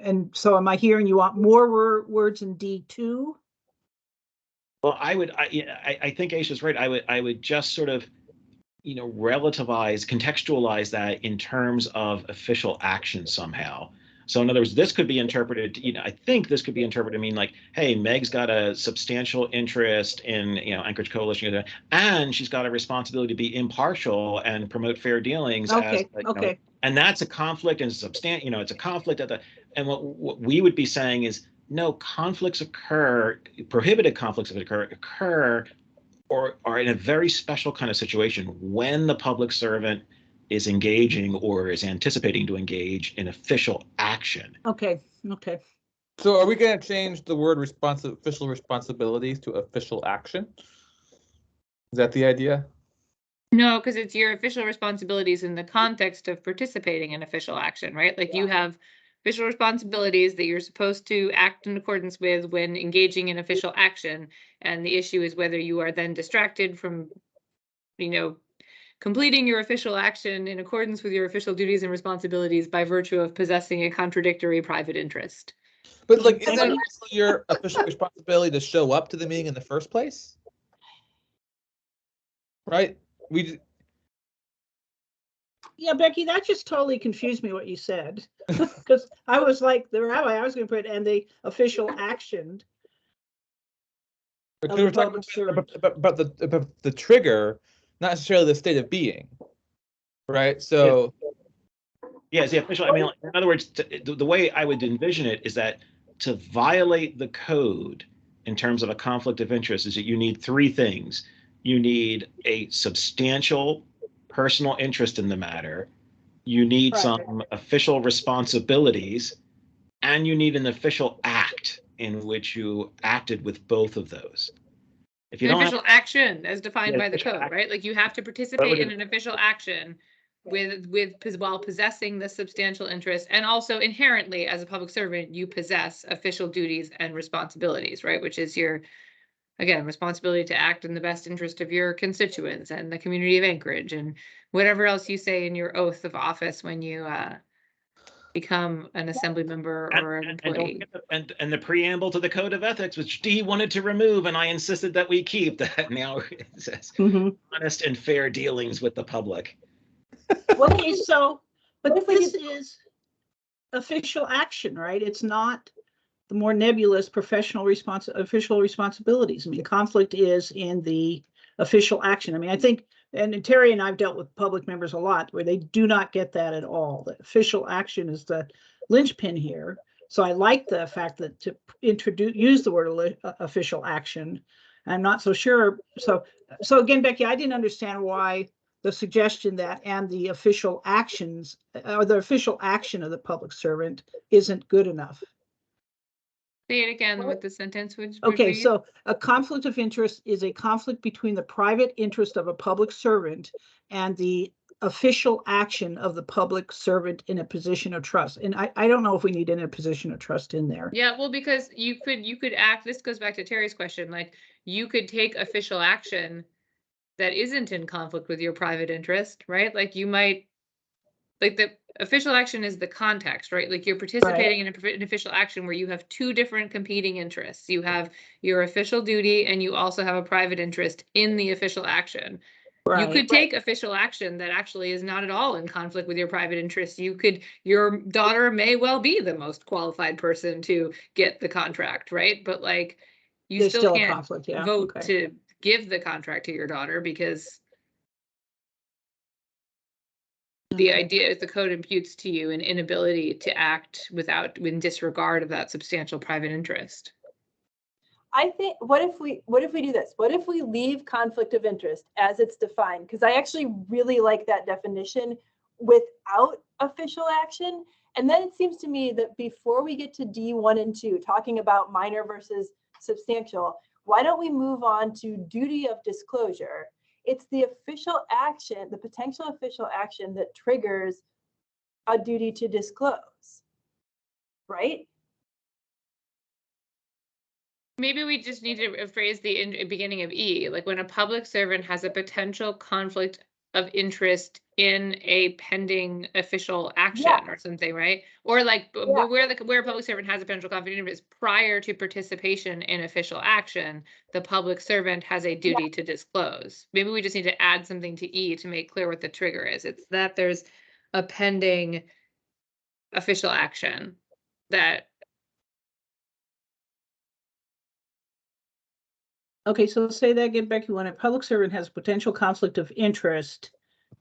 And so am I hearing you want more words in D2? Well, I think Aisha's right. I would just sort of, relativize, contextualize that in terms of official action somehow. So in other words, this could be interpreted, I think this could be interpreted to mean like, hey, Meg's got a substantial interest in, Anchorage Coalition, and she's got a responsibility to be impartial and promote fair dealings. Okay, as, okay. And that's a conflict and it's a conflict and what we would be saying is, no, conflicts occur, prohibited conflicts occur or are in a very special kind of situation when the public servant is engaging or is anticipating to engage in official action. Okay. So are we going to change the word official responsibilities to official action? Is that the idea? No, because it's your official responsibilities in the context of participating in official action, right? Like you have official responsibilities that you're supposed to act in accordance with when engaging in official action. And the issue is whether you are then distracted from, completing your official action in accordance with your official duties and responsibilities by virtue of possessing a contradictory private interest. But like, isn't it also your official responsibility to show up to the meeting in the first place? Right? Yeah, Becky, that just totally confused me what you said. Because I was like, the rabbi, I was going to put, and the official action. But Of we're the talking public servant. about the trigger, not necessarily the state of being, right? So Yeah, it's the official. I mean, in other words, the way I would envision it is that to violate the code in terms of a conflict of interest is that you need three things. You need a substantial personal interest in the matter. You need some official responsibilities, and you need an official act in which you acted with both of those. If you An don't official action as defined by the official code, act- right? Like you have to participate in an official action while possessing the substantial interest, and also inherently as a public servant, you possess official duties and responsibilities, right? Which is your, again, responsibility to act in the best interest of your constituents and the community of Anchorage and whatever else you say in your oath of office when you become an assembly member or an employee. And the preamble to the code of ethics, which D wanted to remove, and I insisted that we keep, that now it says honest and fair dealings with the public. Okay, so, but this is official action, right? It's not the more nebulous official responsibilities. I mean, conflict is in the official action. I mean, I think, and Terry and I've dealt with public members a lot where they do not get that at all. The official action is the linchpin here. So I like the fact that to use the word official action. I'm not so sure. So again, Becky, I didn't understand why the suggestion that and the official actions or the official action of the public servant isn't good enough. Say it again with the sentence. Okay, so a conflict of interest is a conflict between the private interest of a public servant and the official action of the public servant in a position of trust. And I don't know if we need in a position of trust in there. Yeah, well, because you could act, this goes back to Terry's question, like you could take official action that isn't in conflict with your private interest, right? Like you might, like the official action is the context, right? Like you're participating in an official action where you have two different competing interests. You have your official duty and you also have a private interest in the official action. You could take official action that actually is not at all in conflict with your private interest. Your daughter may well be the most qualified person to get the contract, right? But like you still can't vote to give the contract to your daughter because the idea is the code imputes to you an inability to act in disregard of that substantial private interest. I think, what if we do this? What if we leave conflict of interest as it's defined? Because I actually really like that definition without official action. And then it seems to me that before we get to D1 and 2, talking about minor versus substantial, why don't we move on to duty of disclosure? It's the official action, the potential official action that triggers a duty to disclose, right? Maybe we just need to phrase the beginning of E, like when a public servant has a potential conflict of interest in a pending official action or something, right? Or like where a public servant has a potential conflict of interest prior to participation in official action, the public servant has a duty to disclose. Maybe we just need to add something to E to make clear what the trigger is. It's that there's a pending official action that. Okay, so say that again, Becky. When a public servant has potential conflict of interest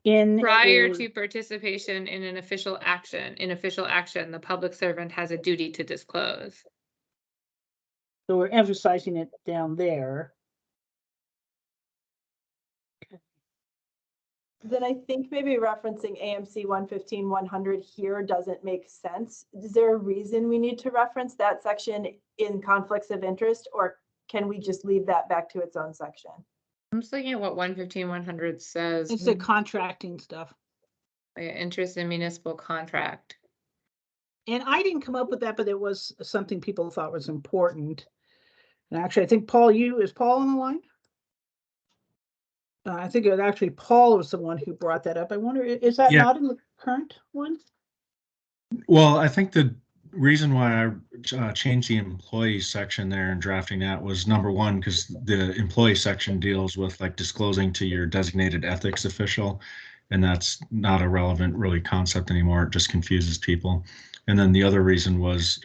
in Prior to participation in an official action, the public servant has a duty to disclose. So we're emphasizing it down there. Then I think maybe referencing AMC 115-100 here doesn't make sense. Is there a reason we need to reference that section in conflicts of interest, or can we just leave that back to its own section? I'm just looking at what 115-100 says. It's the contracting stuff. Interest in municipal contract. And I didn't come up with that, but it was something people thought was important. And actually, I think Paul, is Paul on the line? I think it actually Paul was the one who brought that up. I wonder, is that not in the current one? Well, I think the reason why I changed the employee section there and drafting that was number one, because the employee section deals with like disclosing to your designated ethics official, and that's not a relevant really concept anymore. It just confuses people. And then the other reason was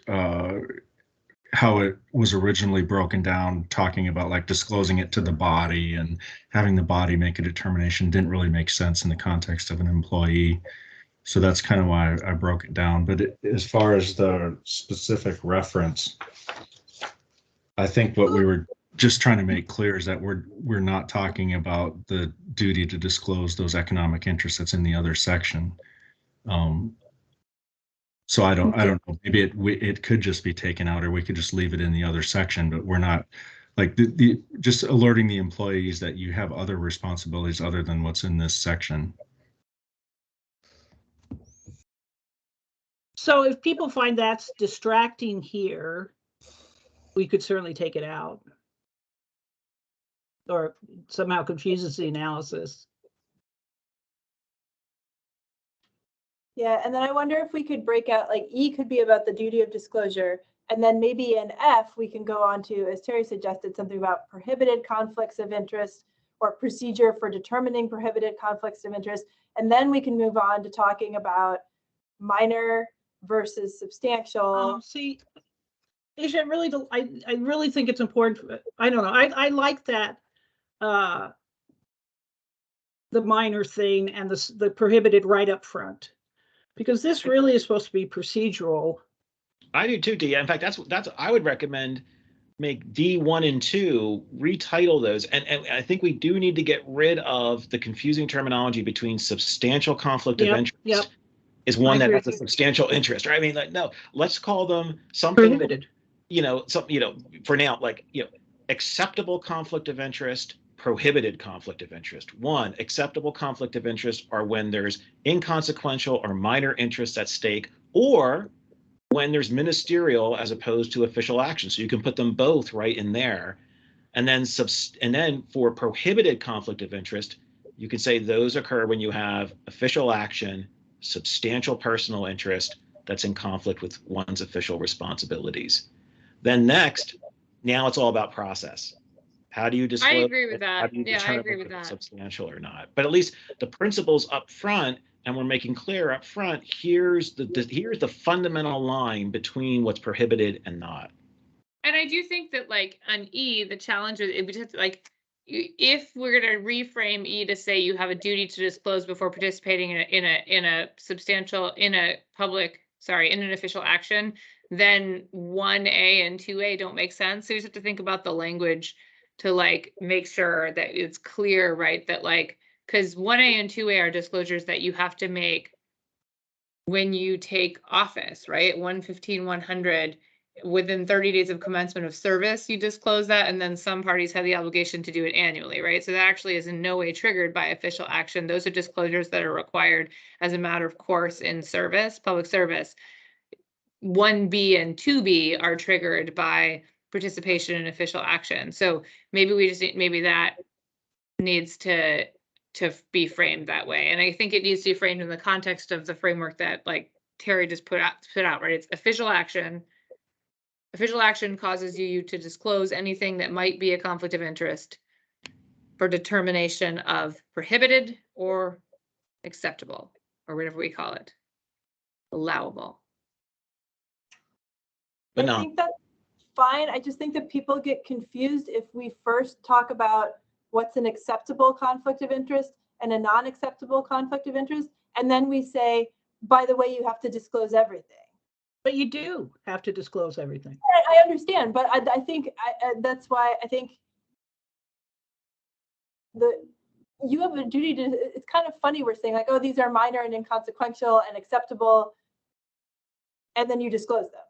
how it was originally broken down, talking about like disclosing it to the body and having the body make a determination didn't really make sense in the context of an employee. So that's kind of why I broke it down. But as far as the specific reference, I think what we were just trying to make clear is that we're not talking about the duty to disclose those economic interests that's in the other section. So I don't know. Maybe it could just be taken out, or we could just leave it in the other section. But we're not like just alerting the employees that you have other responsibilities other than what's in this section. So if people find that's distracting here, we could certainly take it out. Or somehow confuses the analysis. Yeah, and then I wonder if we could break out, like E could be about the duty of disclosure, and then maybe in F, we can go on to, as Terry suggested, something about prohibited conflicts of interest or procedure for determining prohibited conflicts of interest. And then we can move on to talking about minor versus substantial. See, Asia, I really think it's important. I don't know. I like that the minor thing and the prohibited right up front, because this really is supposed to be procedural. I do too, D. In fact, that's I would recommend make D1 and 2 retitle those, and I think we do need to get rid of the confusing terminology between substantial conflict of interest. Is one that has a substantial interest, right? I mean, like, no, let's call them something Prohibited. For now, like, acceptable conflict of interest, prohibited conflict of interest. One, acceptable conflict of interest are when there's inconsequential or minor interests at stake, or when there's ministerial as opposed to official action. So you can put them both right in there. And then for prohibited conflict of interest, you can say those occur when you have official action, substantial personal interest that's in conflict with one's official responsibilities. Then next, now it's all about process. How do you disclose? I agree with that. How do you I determine agree with if it's that. substantial or not? But at least the principles up front, and we're making clear up front, here's the fundamental line between what's prohibited and not. And I do think that, like, on E, the challenge is like if we're gonna reframe E to say you have a duty to disclose before participating in an official action, then 1A and 2A don't make sense. So you just have to think about the language to like make sure that it's clear, right? That like, because 1A and 2A are disclosures that you have to make when you take office, right? 115-100. Within 30 days of commencement of service, you disclose that, and then some parties have the obligation to do it annually, right? So that actually is in no way triggered by official action. Those are disclosures that are required as a matter of course in service, public service. 1B and 2B are triggered by participation in official action. So maybe maybe that needs to be framed that way. And I think it needs to be framed in the context of the framework that like Terry just put out, right? It's official action. Official action causes you to disclose anything that might be a conflict of interest for determination of prohibited or acceptable, or whatever we call it, allowable. But I no, think that's fine. I just think that people get confused if we first talk about what's an acceptable conflict of interest and a non-acceptable conflict of interest, and then we say, by the way, you have to disclose everything. But you do have to disclose everything. I understand, but I think that's why I think you have a duty to, it's kind of funny we're saying like, oh, these are minor and inconsequential and acceptable, and then you disclose them.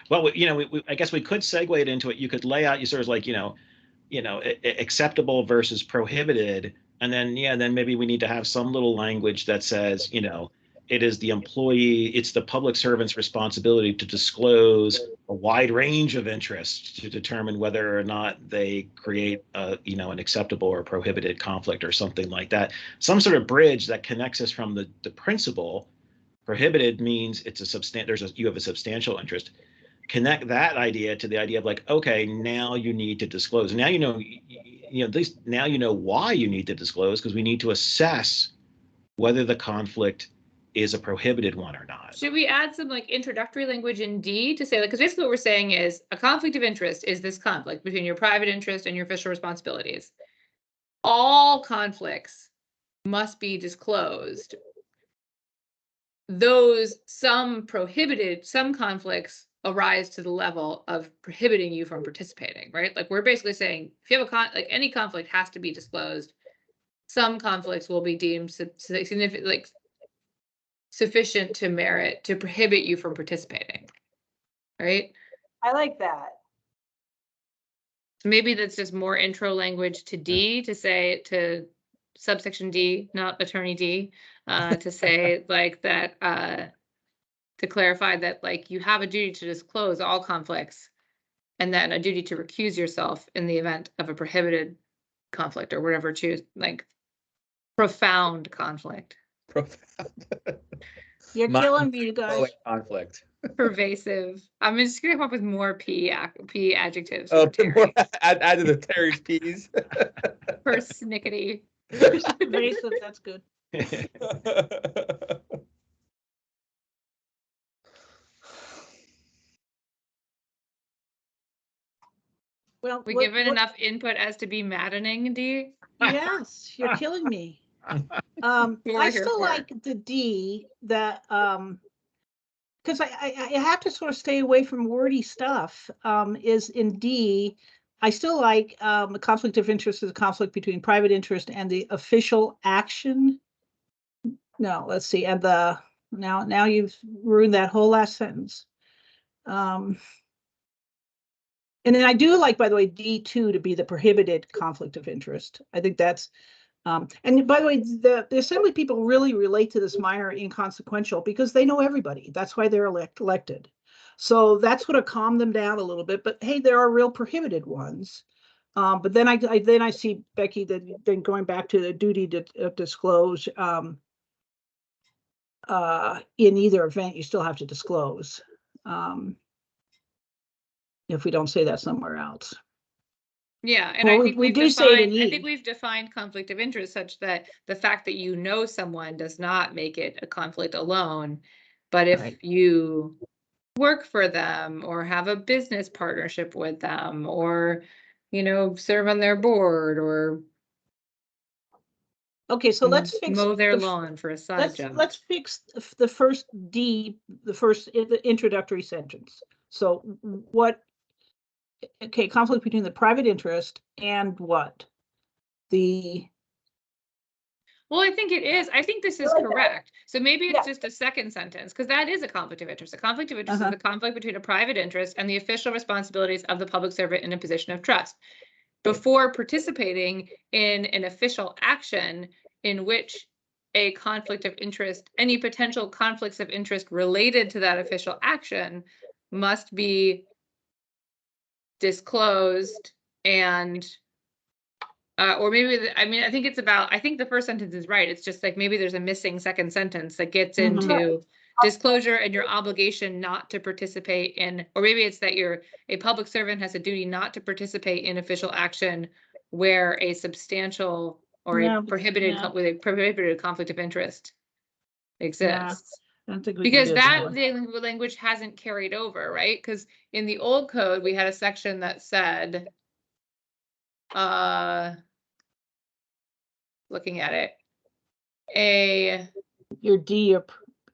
well, I guess we could segue it into it. You could lay out, you sort of like, acceptable versus prohibited. And then, then maybe we need to have some little language that says, it is the employee, it's the public servant's responsibility to disclose a wide range of interests to determine whether or not they create an acceptable or prohibited conflict or something like that. Some sort of bridge that connects us from the principle. Prohibited means it's you have a substantial interest. Connect that idea to the idea of like, okay, now you need to disclose. Now at least now you know why you need to disclose, because we need to assess whether the conflict is a prohibited one or not. Should we add some like introductory language in D to say, like, because basically what we're saying is a conflict of interest is this conflict between your private interest and your official responsibilities. All conflicts must be disclosed. Some conflicts arise to the level of prohibiting you from participating, right? Like we're basically saying if you have any conflict has to be disclosed. Some conflicts will be deemed significant, like sufficient to merit to prohibit you from participating, right? I like that. So maybe that's just more intro language to D, to say to subsection D, not attorney D, to say like that, to clarify that like you have a duty to disclose all conflicts and then a duty to recuse yourself in the event of a prohibited conflict or whatever choose, like profound conflict. You're killing me, you guys. Conflict. Pervasive. I'm just gonna come up with more P adjectives. Oh, for Terry. add to the Terry's P's. Persnickety. Pervasive, that's good. Well, We given enough input as to be maddening, D? Yes, you're killing me. We're I here still for it. like the D that because I have to sort of stay away from wordy stuff. Is in D. I still like a conflict of interest is a conflict between private interest and the official action. No, let's see. And now you've ruined that whole last sentence. And then I do like, by the way, D2 to be the prohibited conflict of interest. I think that's, and by the way, the assembly people really relate to this minor inconsequential because they know everybody. That's why they're elected. So that's going to calm them down a little bit. But hey, there are real prohibited ones. But then I see, Becky, that then going back to the duty to disclose in either event, you still have to disclose. If we don't say that somewhere else. Yeah, and Well, I think we do say it in I E. think we've defined conflict of interest such that the fact that you know someone does not make it a conflict alone. But if Right. you work for them or have a business partnership with them or serve on their board or Okay, so let's fix. mow their the f- lawn for a side Let's, job. let's fix the first D, the introductory sentence. So what, okay, conflict between the private interest and what? Well, I think it is. I think this is like that. correct. So maybe it's Yeah. just a second sentence, because that is a conflict of interest. A conflict of interest is Uh-huh. the conflict between a private interest and the official responsibilities of the public servant in a position of trust. Before participating in an official action in which a conflict of interest, any potential conflicts of interest related to that official action must be disclosed and or maybe, I think it's about, I think the first sentence is right. It's just like maybe there's a missing second sentence that gets Mhm. into disclosure and your obligation not to participate in, or maybe it's that a public servant has a duty not to participate in official action where a substantial or Yeah, a but- prohibited, yeah. with a prohibited conflict of interest exists. I don't think we can Because do that one. language hasn't carried over, right? Because in the old code, we had a section that said, looking at it, Your D or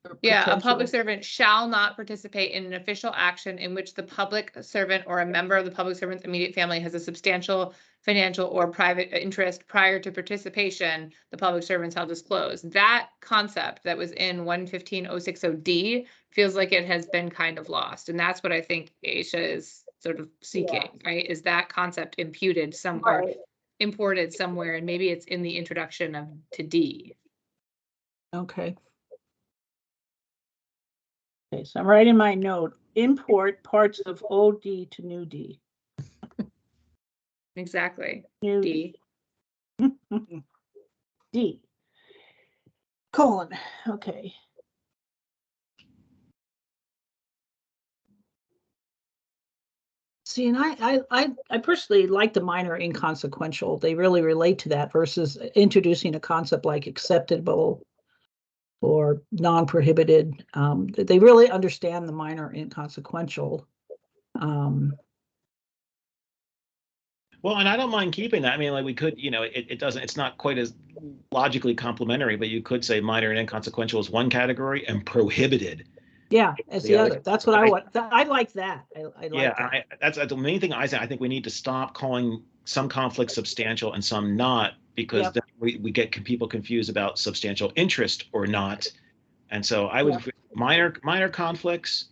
a public potential. servant shall not participate in an official action in which the public servant or a member of the public servant's immediate family has a substantial financial or private interest. Prior to participation, the public servant shall disclose. That concept that was in 115.060D feels like it has been kind of lost. And that's what I think Aisha is sort of seeking, right? Is that concept imputed somewhere, Right. imported somewhere, and maybe it's in the introduction to D. Okay. Okay, so I'm writing my note, import parts of old D to new D. Exactly. New D. D. Colon, okay. See, and I personally like the minor inconsequential. They really relate to that versus introducing a concept like acceptable or non-prohibited. They really understand the minor inconsequential. Well, and I don't mind keeping that. I mean, like we could, it's not quite as logically complementary, but you could say minor and inconsequential is one category and prohibited. Yeah, as the other. That's what I want. I like that. I like that. That's the main thing I say. I think we need to stop calling some conflicts substantial and some not, because then we get people confused about substantial interest or not. And so I would minor conflicts,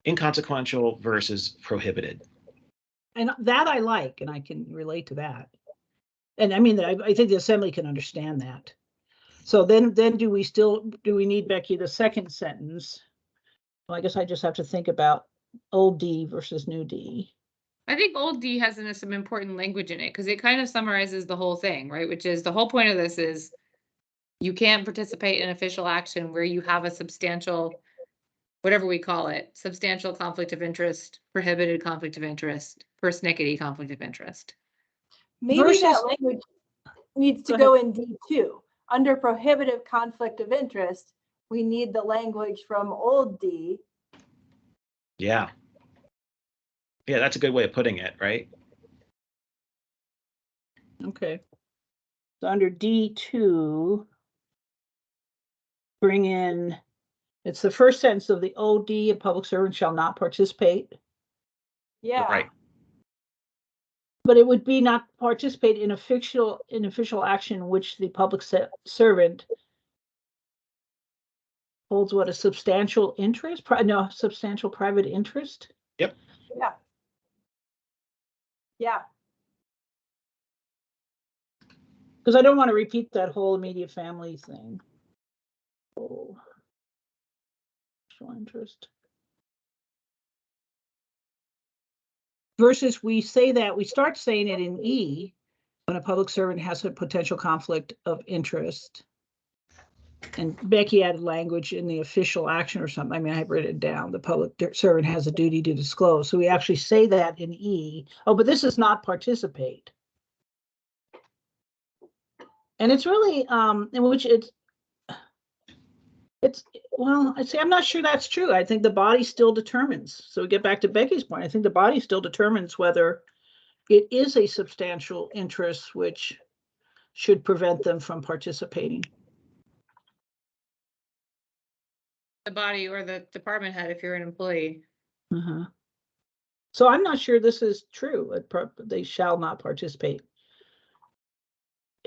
inconsequential versus prohibited. And that I like, and I can relate to that. And I mean, I think the assembly can understand that. So then do we need, Becky, the second sentence? Well, I guess I just have to think about old D versus new D. I think old D has some important language in it because it kind of summarizes the whole thing, right? Which is the whole point of this is you can't participate in official action where you have a substantial, whatever we call it, substantial conflict of interest, prohibited conflict of interest, persnickety conflict of interest. Maybe that language needs to go in D too. Under prohibitive conflict of interest, we need the language from old D. Yeah. Yeah, that's a good way of putting it, right? Okay. So under D2, bring in, it's the first sentence of the OD, a public servant shall not participate. Yeah. Right. But it would be not participate in official action in which the public servant holds what, a substantial interest? No, substantial private interest? Yep. Yeah. Yeah. Because I don't want to repeat that whole immediate family thing. Oh. Interest. Versus we say that, we start saying it in E when a public servant has a potential conflict of interest. And Becky added language in the official action or something. I mean, I have written it down. The public servant has a duty to disclose. So we actually say that in E. Oh, but this is not participate. And it's really, in which well, I'd say I'm not sure that's true. I think the body still determines. So we get back to Becky's point. I think the body still determines whether it is a substantial interest which should prevent them from participating. The body or the department head if you're an employee. Uh-huh. So I'm not sure this is true. They shall not participate.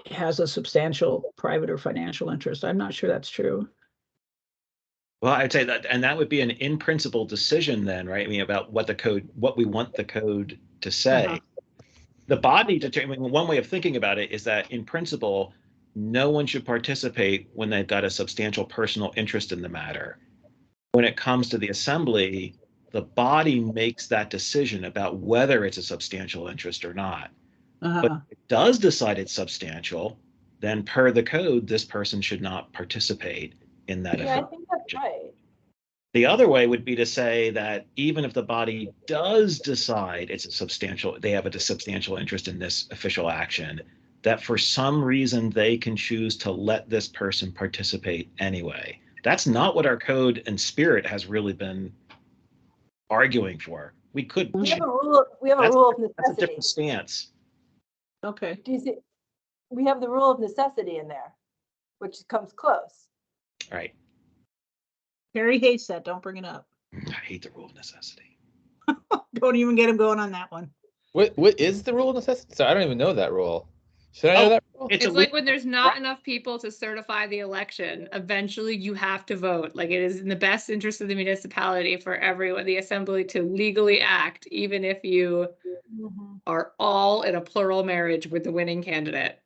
It has a substantial private or financial interest. I'm not sure that's true. Well, I'd say that, and that would be an in principle decision then, right? I mean, about what we want the code to say. Uh-huh. The body determining, one way of thinking about it is that in principle, no one should participate when they've got a substantial personal interest in the matter. When it comes to the assembly, the body makes that decision about whether it's a substantial interest or not. Uh-huh. But if it does decide it's substantial, then per the code, this person should not participate in that. Yeah, I think that's right. The other way would be to say that even if the body does decide they have a substantial interest in this official action, that for some reason they can choose to let this person participate anyway. That's not what our code and spirit has really been arguing for. We could. We have a rule. We have a That's- rule of That's a necessity. different stance. Okay. Do you see? We have the rule of necessity in there, which comes close. Right. Harry hates that. Don't bring it up. I hate the rule of necessity. Don't even get him going on that one. What is the rule of necessity? So I don't even know that rule. Should I know Oh, that rule? It's a like le- when there's not enough people to certify the election, eventually you have to vote. Like it is in the best interest of the municipality for everyone, the assembly to legally act, even if you are all in a plural marriage with the winning candidate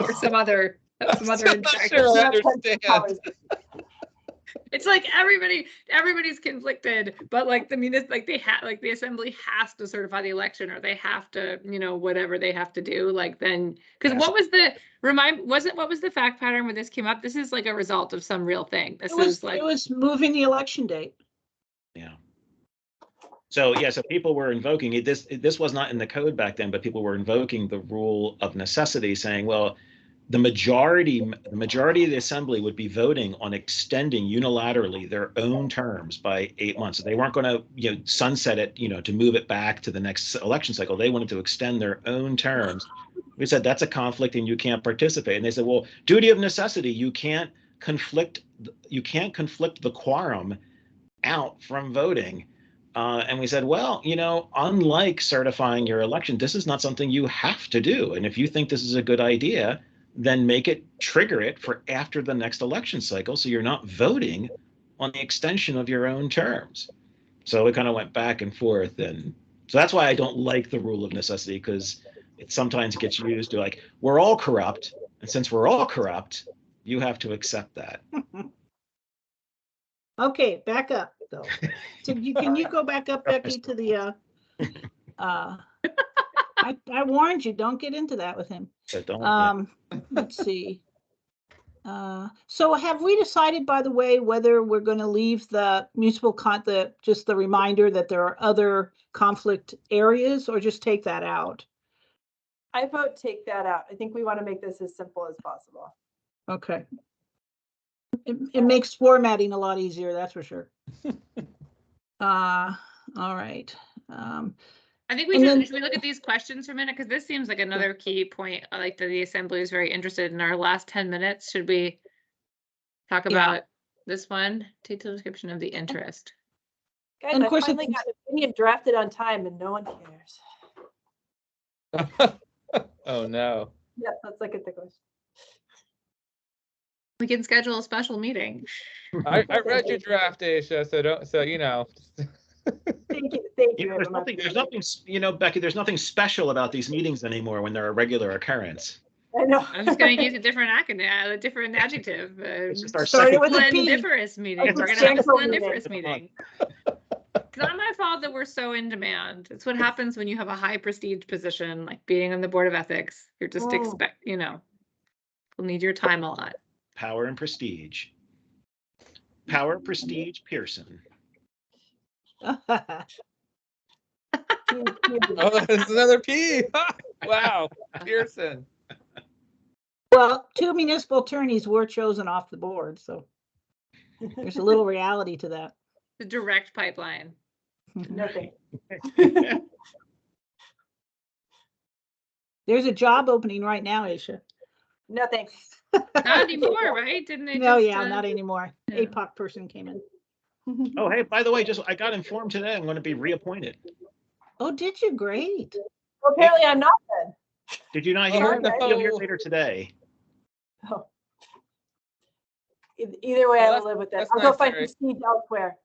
or some other I'm still not instruction. sure I understand. It's like everybody's conflicted, but like the assembly has to certify the election, or they have to, whatever they have to do. Like then, because Yes. what was the fact pattern when this came up? This is like a result of some real thing. This It was, is like it was moving the election date. Yeah. So people were invoking it. This was not in the code back then, but people were invoking the rule of necessity, saying, well, the majority of the assembly would be voting on extending unilaterally their own terms by 8 months. So they weren't going to, sunset it, to move it back to the next election cycle. They wanted to extend their own terms. We said that's a conflict and you can't participate. And they said, well, duty of necessity, you can't conflict the quorum out from voting. And we said, well, unlike certifying your election, this is not something you have to do. And if you think this is a good idea, then trigger it for after the next election cycle, so you're not voting on the extension of your own terms. So it kind of went back and forth. And so that's why I don't like the rule of necessity, because it sometimes gets used to like, we're all corrupt. And since we're all corrupt, you have to accept that. Okay, back up though. So can you go back up, Becky, to the I warned you, don't get into that with him. So don't. Let's see. So have we decided, by the way, whether we're going to leave the municipal just the reminder that there are other conflict areas, or just take that out? I vote take that out. I think we want to make this as simple as possible. Okay. It makes formatting a lot easier, that's for sure. All right. I think should we look at these questions for a minute? Because this seems like another key point, like that the assembly is very interested in. Our last 10 minutes, should we talk about this one? Take the description of the interest. Guys, And of I course finally got an opinion drafted on time and no one cares. Oh no. Yeah, let's look at the question. We can schedule a special meeting. I read your draft, Aisha, Thank you. Thank you. There's nothing, Becky, there's nothing special about these meetings anymore when they're a regular occurrence. I know. I'm just going to use a different a different adjective. It's just our Starting second. with a P. Splendiferous meeting. It's We're a going to have a sample meeting. splendiferous meeting. It's not my fault that we're so in demand. It's what happens when you have a high prestige position, like being on the Board of Ethics. You're just you'll need your time a lot. Power and prestige. Power, prestige, Pearson. Oh, there's another P. Wow, Pearson. Well, 2 municipal attorneys were chosen off the board, so there's a little reality to that. The direct pipeline. Nothing. There's a job opening right now, Aisha. No, thanks. Not anymore, right? Didn't they No, just, yeah, not anymore. yeah. APOC person came in. Oh, hey, by the way, I got informed today I'm going to be reappointed. Oh, did you? Great. Well, apparently I'm not then. Did you not Oh, hear? okay. You'll hear later today. Oh. Either way, I Well, will live with that. that's I'll go nice, find Terry. some seats elsewhere.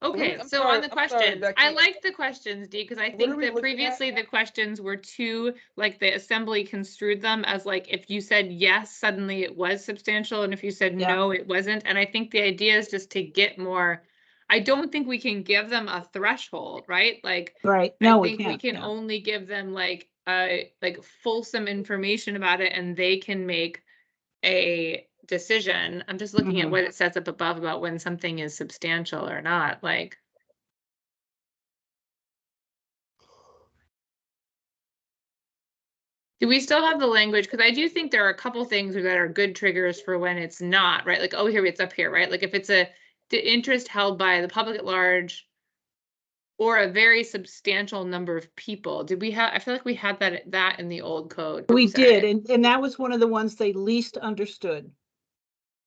Okay, I'm so sorry- on the I'm sorry, questions, I Becky. like the questions, Dee, because I What are think we that looking at? previously the questions were too, like the assembly construed them as like, if you said yes, suddenly it was substantial, and if you said Yeah. no, it wasn't. And I think the idea is just to get more, I don't think we can give them a threshold, right? Like, Right. I No, we think we can't. can Yeah. only give them like fulsome information about it, and they can make a decision. I'm just looking at Mhm. what it says up above about when something is substantial or not, like. Do we still have the language? Because I do think there are a couple things that are good triggers for when it's not, right? Like, oh, here, it's up here, right? Like if it's the interest held by the public at large or a very substantial number of people. Did we have, I feel like we had that in the old code. We Oops, did. sorry. And that was one of the ones they least understood.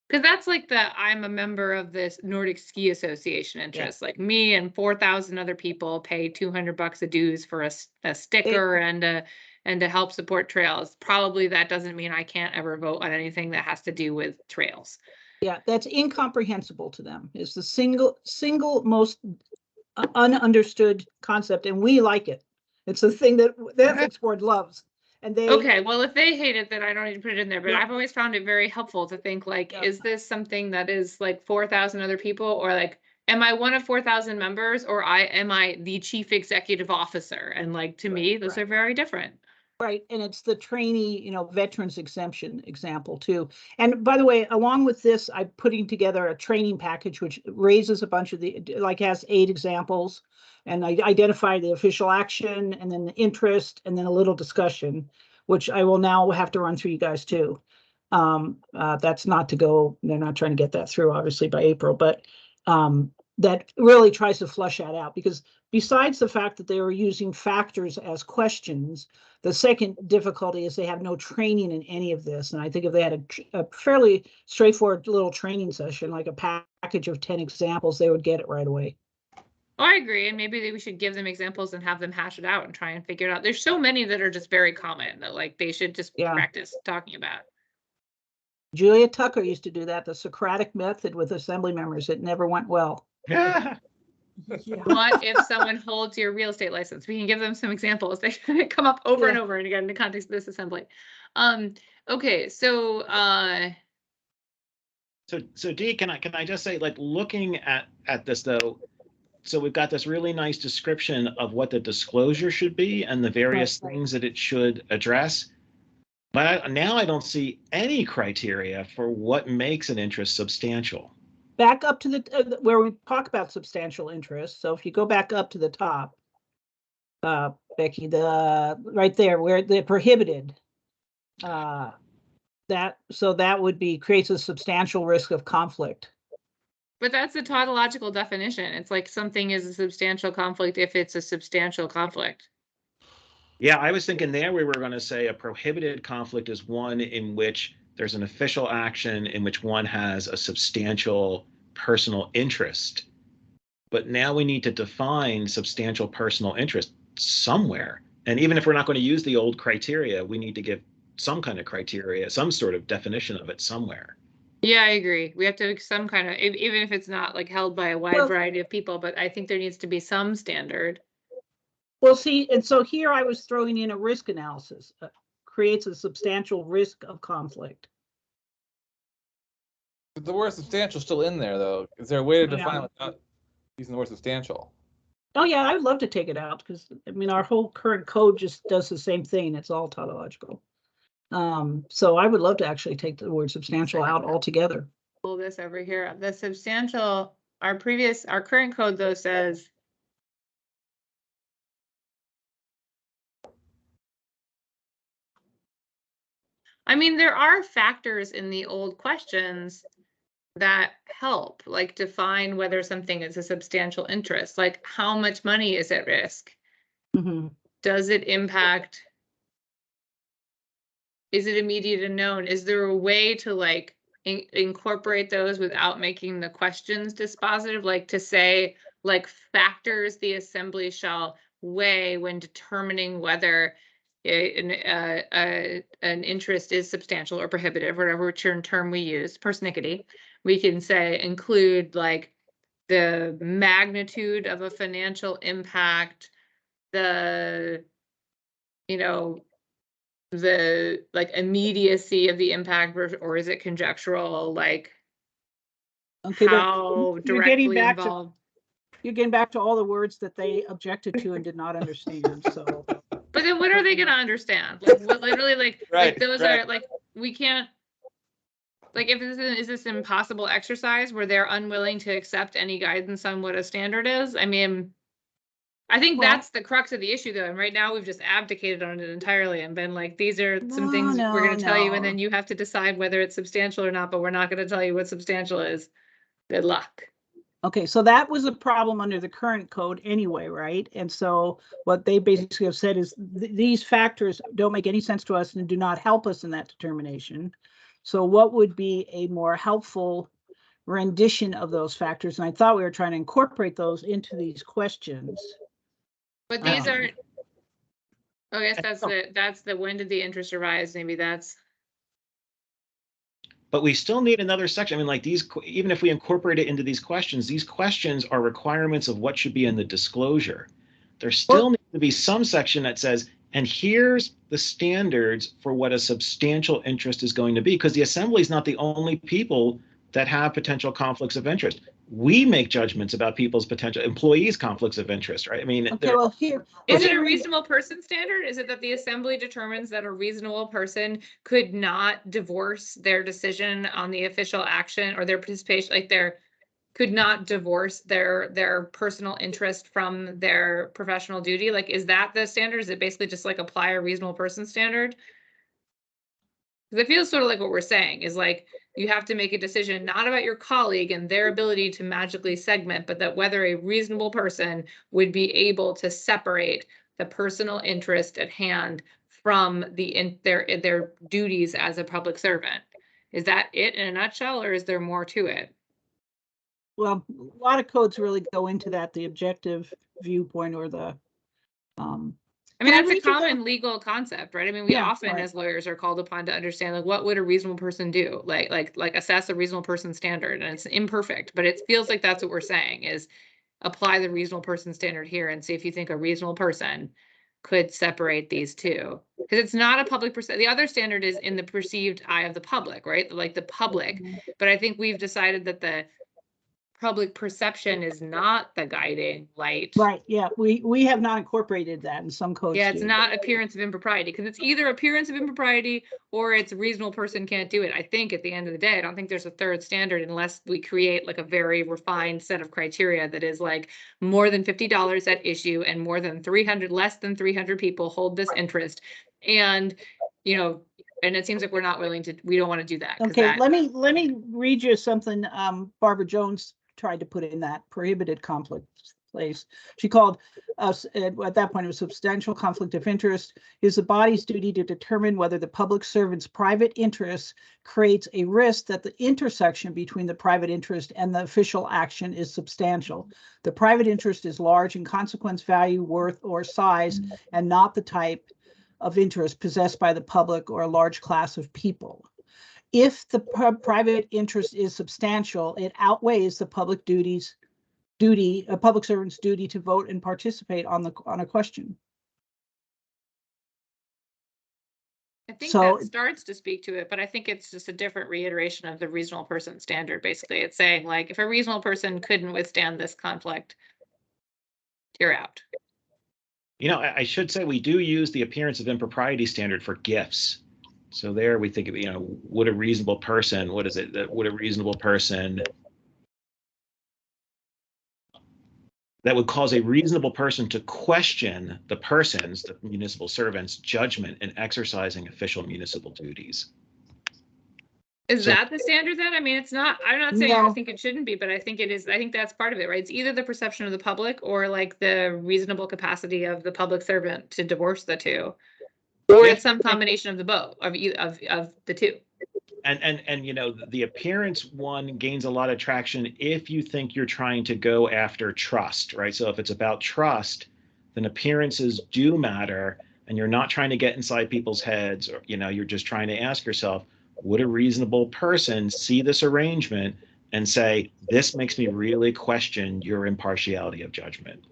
Because that's like I'm a member of this Nordic Ski Association interest. Like me and 4,000 other people pay $200 a dues for a sticker and to help support trails. Probably that doesn't mean I can't ever vote on anything that has to do with trails. Yeah, that's incomprehensible to them. It's the single most ununderstood concept, and we like it. It's the thing that the ethics board loves. And they Okay, well, if they hate it, then I don't need to put it in there, but Yeah. I've always found it very helpful to think like, Yeah. is this something that is like 4,000 other people, or like, am I one of 4,000 members, or am I the chief executive officer? And like, to me, those are very different. Right, and it's the trainee, veterans exemption example too. And by the way, along with this, I'm putting together a training package which raises a bunch of has 8 examples, and I identify the official action and then the interest and then a little discussion, which I will now have to run through you guys too. That's not to go, they're not trying to get that through obviously by April, but that really tries to flush that out, because besides the fact that they were using factors as questions, the second difficulty is they have no training in any of this. And I think if they had a fairly straightforward little training session, like a package of 10 examples, they would get it right away. Oh, I agree. And maybe we should give them examples and have them hash it out and try and figure it out. There's so many that are just very common that like they should just practice talking about. Julia Tucker used to do that, the Socratic method with assembly members. It never went well. Yeah. What if someone holds your real estate license? We can give them some examples. They come up over and over and again in the context of this assembly. Okay, so So Dee, can I just say, like, looking at this though, so we've got this really nice description of what the disclosure should be and the various things that it should address. But now I don't see any criteria for what makes an interest substantial. Back up to the where we talk about substantial interest. So if you go back up to the top, Becky, right there where they're prohibited, that would be creates a substantial risk of conflict. but that's a tautological definition. It's like something is a substantial conflict if it's a substantial conflict. Yeah, I was thinking there we were going to say a prohibited conflict is one in which there's an official action in which one has a substantial personal interest. But now we need to define substantial personal interest somewhere. And even if we're not going to use the old criteria, we need to give some kind of criteria, some sort of definition of it somewhere. Yeah, I agree. We have to some kind of, even if it's not like held by a wide variety of people, but I think there needs to be some standard. Well, see, and so here I was throwing in a risk analysis, creates a substantial risk of conflict. The word substantial is still in there, though. Is there a way to define it without using the word substantial? Oh, yeah, I would love to take it out because, I mean, our whole current code just does the same thing. It's all tautological. So I would love to actually take the word substantial out altogether. Pull this over here. The substantial, our current code though says I mean, there are factors in the old questions that help, like define whether something is a substantial interest, like how much money is at risk? Mhm. Does it impact? Is it immediate and known? Is there a way to like incorporate those without making the questions dispositive? Like to say, like factors the assembly shall weigh when determining whether an interest is substantial or prohibitive, whatever term we use, persnickety. We can say include like the magnitude of a financial impact, the, you know, the like immediacy of the impact, or is it conjectural, like Okay, but how you're getting directly back to, involved? you're getting back to all the words that they objected to and did not understand, so. But then what are they gonna understand? Like what literally like Right, those right. are like, we can't, like if this is this an impossible exercise where they're unwilling to accept any guidance on what a standard is? I mean, I think Well- that's the crux of the issue though, and right now we've just abdicated on it entirely and been like, these are some No, things we're gonna no, tell you, and no. then you have to decide whether it's substantial or not, but we're not gonna tell you what substantial is. Good luck. Okay, so that was a problem under the current code anyway, right? And so what they basically have said is these factors don't make any sense to us and do not help us in that determination. So what would be a more helpful rendition of those factors? And I thought we were trying to incorporate those into these questions. But these Um, are, oh, I guess that's the when did the interest arise? Maybe that's, But we still need another section. I mean, like these, even if we incorporate it into these questions are requirements of what should be in the disclosure. There still needs to be some section that says, and here's the standards for what a substantial interest is going to be, because the assembly is not the only people that have potential conflicts of interest. We make judgments about people's potential employees' conflicts of interest, right? I mean, Okay, well, here. is let it me a read- reasonable person standard? Is it that the assembly determines that a reasonable person could not divorce their decision on the official action or their participation, like could not divorce their personal interest from their professional duty? Like, is that the standard? Is it basically just like apply a reasonable person standard? Because it feels sort of like what we're saying is like, you have to make a decision not about your colleague and their ability to magically segment, but that whether a reasonable person would be able to separate the personal interest at hand from their duties as a public servant. Is that it in a nutshell, or is there more to it? Well, a lot of codes really go into that, the objective viewpoint or the, I mean, Can I that's a read you the- common legal concept, right? I mean, we Yeah, often right. as lawyers are called upon to understand like what would a reasonable person do? Like assess a reasonable person standard, and it's imperfect, but it feels like that's what we're saying is apply the reasonable person standard here and see if you think a reasonable person could separate these two. Because it's not a public the other standard is in the perceived eye of the public, right? Like the public. But I think we've decided that the public perception is not the guiding light. right, yeah, we have not incorporated that and some codes Yeah, it's do. not appearance of impropriety, because it's either appearance of impropriety or it's a reasonable person can't do it. I think at the end of the day, I don't think there's a third standard unless we create like a very refined set of criteria that is like more than $50 at issue and more than 300, less than 300 people hold this interest. And, you know, and it seems like we're not willing to, we don't want to do that. 'Cause Okay, that- let me read you something Barbara Jones tried to put in that prohibited conflict place. She called us at that point, it was substantial conflict of interest is the body's duty to determine whether the public servant's private interest creates a risk that the intersection between the private interest and the official action is substantial. The private interest is large in consequence, value, worth, or size, and not the type of interest possessed by the public or a large class of people. If the private interest is substantial, it outweighs the public a public servant's duty to vote and participate on a question. I think So- that starts to speak to it, but I think it's just a different reiteration of the reasonable person standard. Basically, it's saying like, if a reasonable person couldn't withstand this conflict, you're out. You know, I should say we do use the appearance of impropriety standard for gifts. So there we think of, you know, would a reasonable person, what is it? Would a reasonable person that would cause a reasonable person to question the person's, the municipal servant's judgment in exercising official municipal duties. Is So- that the standard then? I mean, it's not, I'm not saying I No. think it shouldn't be, but I think it is. I think that's part of it, right? It's either the perception of the public or like the reasonable capacity of the public servant to divorce the two. Or it's some combination of the both, of the two. And you know, the appearance one gains a lot of traction if you think you're trying to go after trust, right? So if it's about trust, then appearances do matter, and you're not trying to get inside people's heads, or you know, you're just trying to ask yourself, would a reasonable person see this arrangement and say, this makes me really question your impartiality of judgment?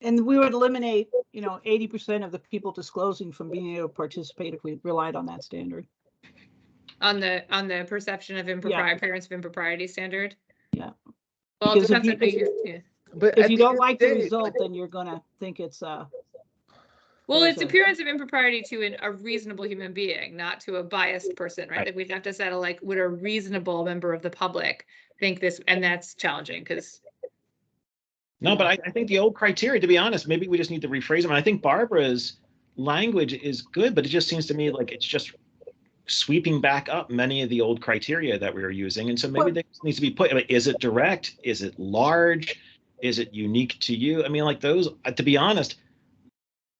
And we would eliminate, 80% of the people disclosing from being able to participate if we relied on that standard. On the perception of impropriety, appearance of impropriety standard? Yeah. Well, it Because depends on who if you, yeah. But If at you the don't end of like the the day, result, then you're gonna think it's Well, There's it's a- appearance of impropriety to a reasonable human being, not to a biased person, right? Right. Like we'd have to settle like, would a reasonable member of the public think this, and that's challenging because No, but I think the old criteria, to be honest, maybe we just need to rephrase them. I think Barbara's language is good, but it just seems to me like it's just sweeping back up many of the old criteria that we were using. And so maybe Well- there needs to be put, I mean, is it direct? Is it large? Is it unique to you? I mean, like those, to be honest,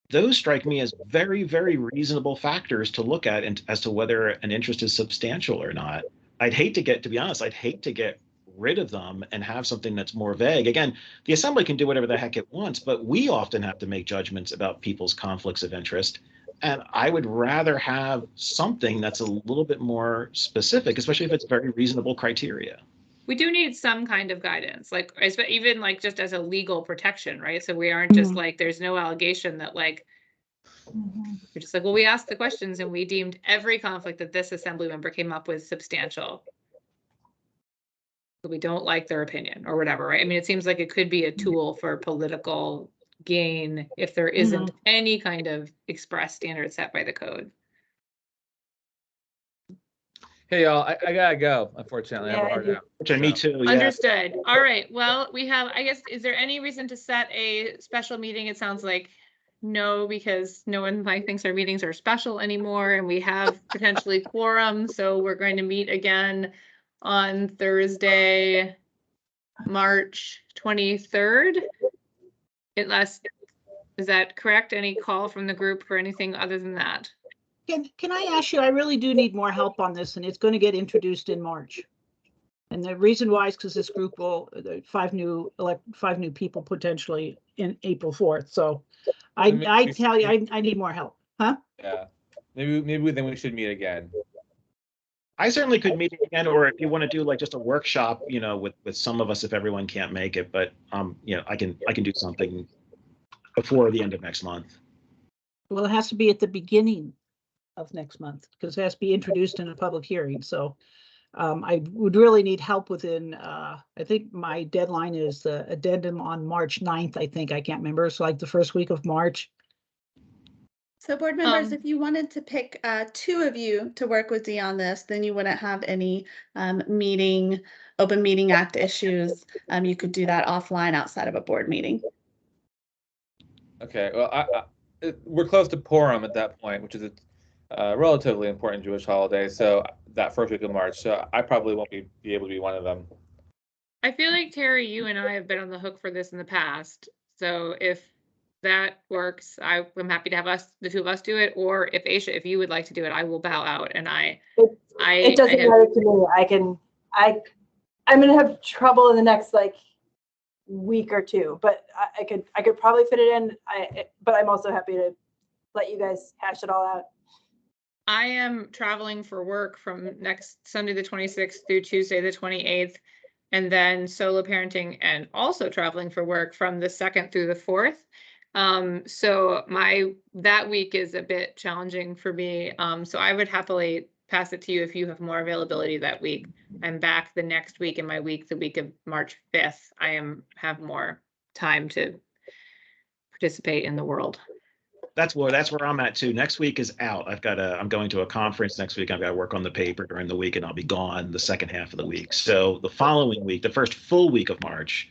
those strike me as very, very reasonable factors to look at and as to whether an interest is substantial or not. To be honest, I'd hate to get rid of them and have something that's more vague. Again, the assembly can do whatever the heck it wants, but we often have to make judgments about people's conflicts of interest. And I would rather have something that's a little bit more specific, especially if it's very reasonable criteria. we do need some kind of guidance, like even like just as a legal protection, right? So we aren't just Mhm. like, there's no allegation that like, we're just like, well, we asked the questions and we deemed every conflict that this assembly member came up with substantial. We don't like their opinion or whatever, right? I mean, it seems like it could be a tool for political gain if there isn't any kind of express standard set by the code. hey y'all, I gotta go. Unfortunately, I have a Yeah, hard you- out. Which me too, yeah. Understood. All right. Well, we have, I guess, is there any reason to set a special meeting? It sounds like no, because no one like thinks our meetings are special anymore and we have potentially quorum. So we're going to meet again on Thursday, March 23rd. Unless, is that correct? Any call from the group for anything other than that? Can I ask you, I really do need more help on this, and it's going to get introduced in March. And the reason why is because this group will, 5 new people potentially in April 4th. So I tell you, I need more help, huh? Yeah, maybe then we should meet again. I certainly could meet again, or if you want to do like just a workshop, you know, with some of us if everyone can't make it. But you know, I can do something before the end of next month. Well, it has to be at the beginning of next month because it has to be introduced in a public hearing. So I would really need help within, I think my deadline is the addendum on March 9th, I think. I can't remember. So like the first week of March. So board members, Um, if you wanted to pick 2 of you to work with Dee on this, then you wouldn't have any Open Meeting Act issues. You could do that offline outside of a board meeting. Okay, well, we're close to Purim at that point, which is a relatively important Jewish holiday. So that first week of March, so I probably won't be able to be one of them. I feel like Terry, you and I have been on the hook for this in the past. So if that works, I'm happy to have the 2 of us do it. Or if Aisha, if you would like to do it, I will bow out. And It doesn't matter to me. I'm gonna have trouble in the next like week or 2, but I could probably fit it in. But I'm also happy to let you guys hash it all out. I am traveling for work from next Sunday, the 26th through Tuesday, the 28th, and then solo parenting and also traveling for work from the 2nd through the 4th. So that week is a bit challenging for me. So I would happily pass it to you if you have more availability that week. I'm back the next week, and the week of March 5th, have more time to participate in the world. That's where I'm at too. Next week is out. I'm going to a conference next week. I've got to work on the paper during the week, and I'll be gone the second half of the week. So the following week, the first full week of March.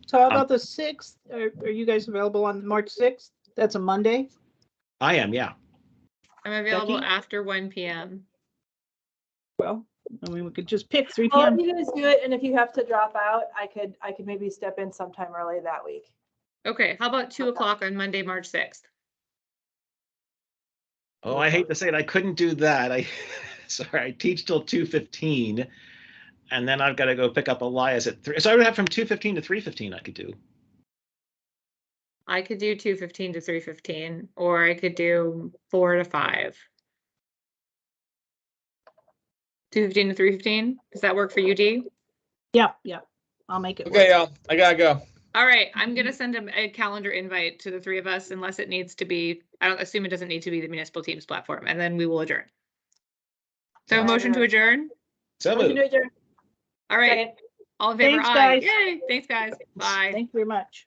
So how about the 6th? Are you guys available on March 6th? That's a Monday. I am, yeah. I'm available Becky? after 1 p.m. Well, I mean, we could just pick 3 Well, PM. you guys do it, and if you have to drop out, I could maybe step in sometime early that week. Okay, how about 2 o'clock on Monday, March 6th? Oh, I hate to say it, I couldn't do that. Sorry, I teach till 2:15, and then I've got to go pick up Elias at 3. So I would have from 2:15 to 3:15 I could do. I could do 2:15 to 3:15, or I could do 4 to 5. 2:15 to 3:15, does that work for you, Dee? Yeah, I'll make it Okay, work. y'all, I gotta go. All right, I'm gonna send a calendar invite to the 3 of us unless it needs to be, I don't assume it doesn't need to be the municipal teams platform, and then we will adjourn. So a motion to adjourn? So Motion to adjourn. All right, Second. all in favor, Thanks, aye. guys. Yay, thanks, guys. Bye. Thank you very much.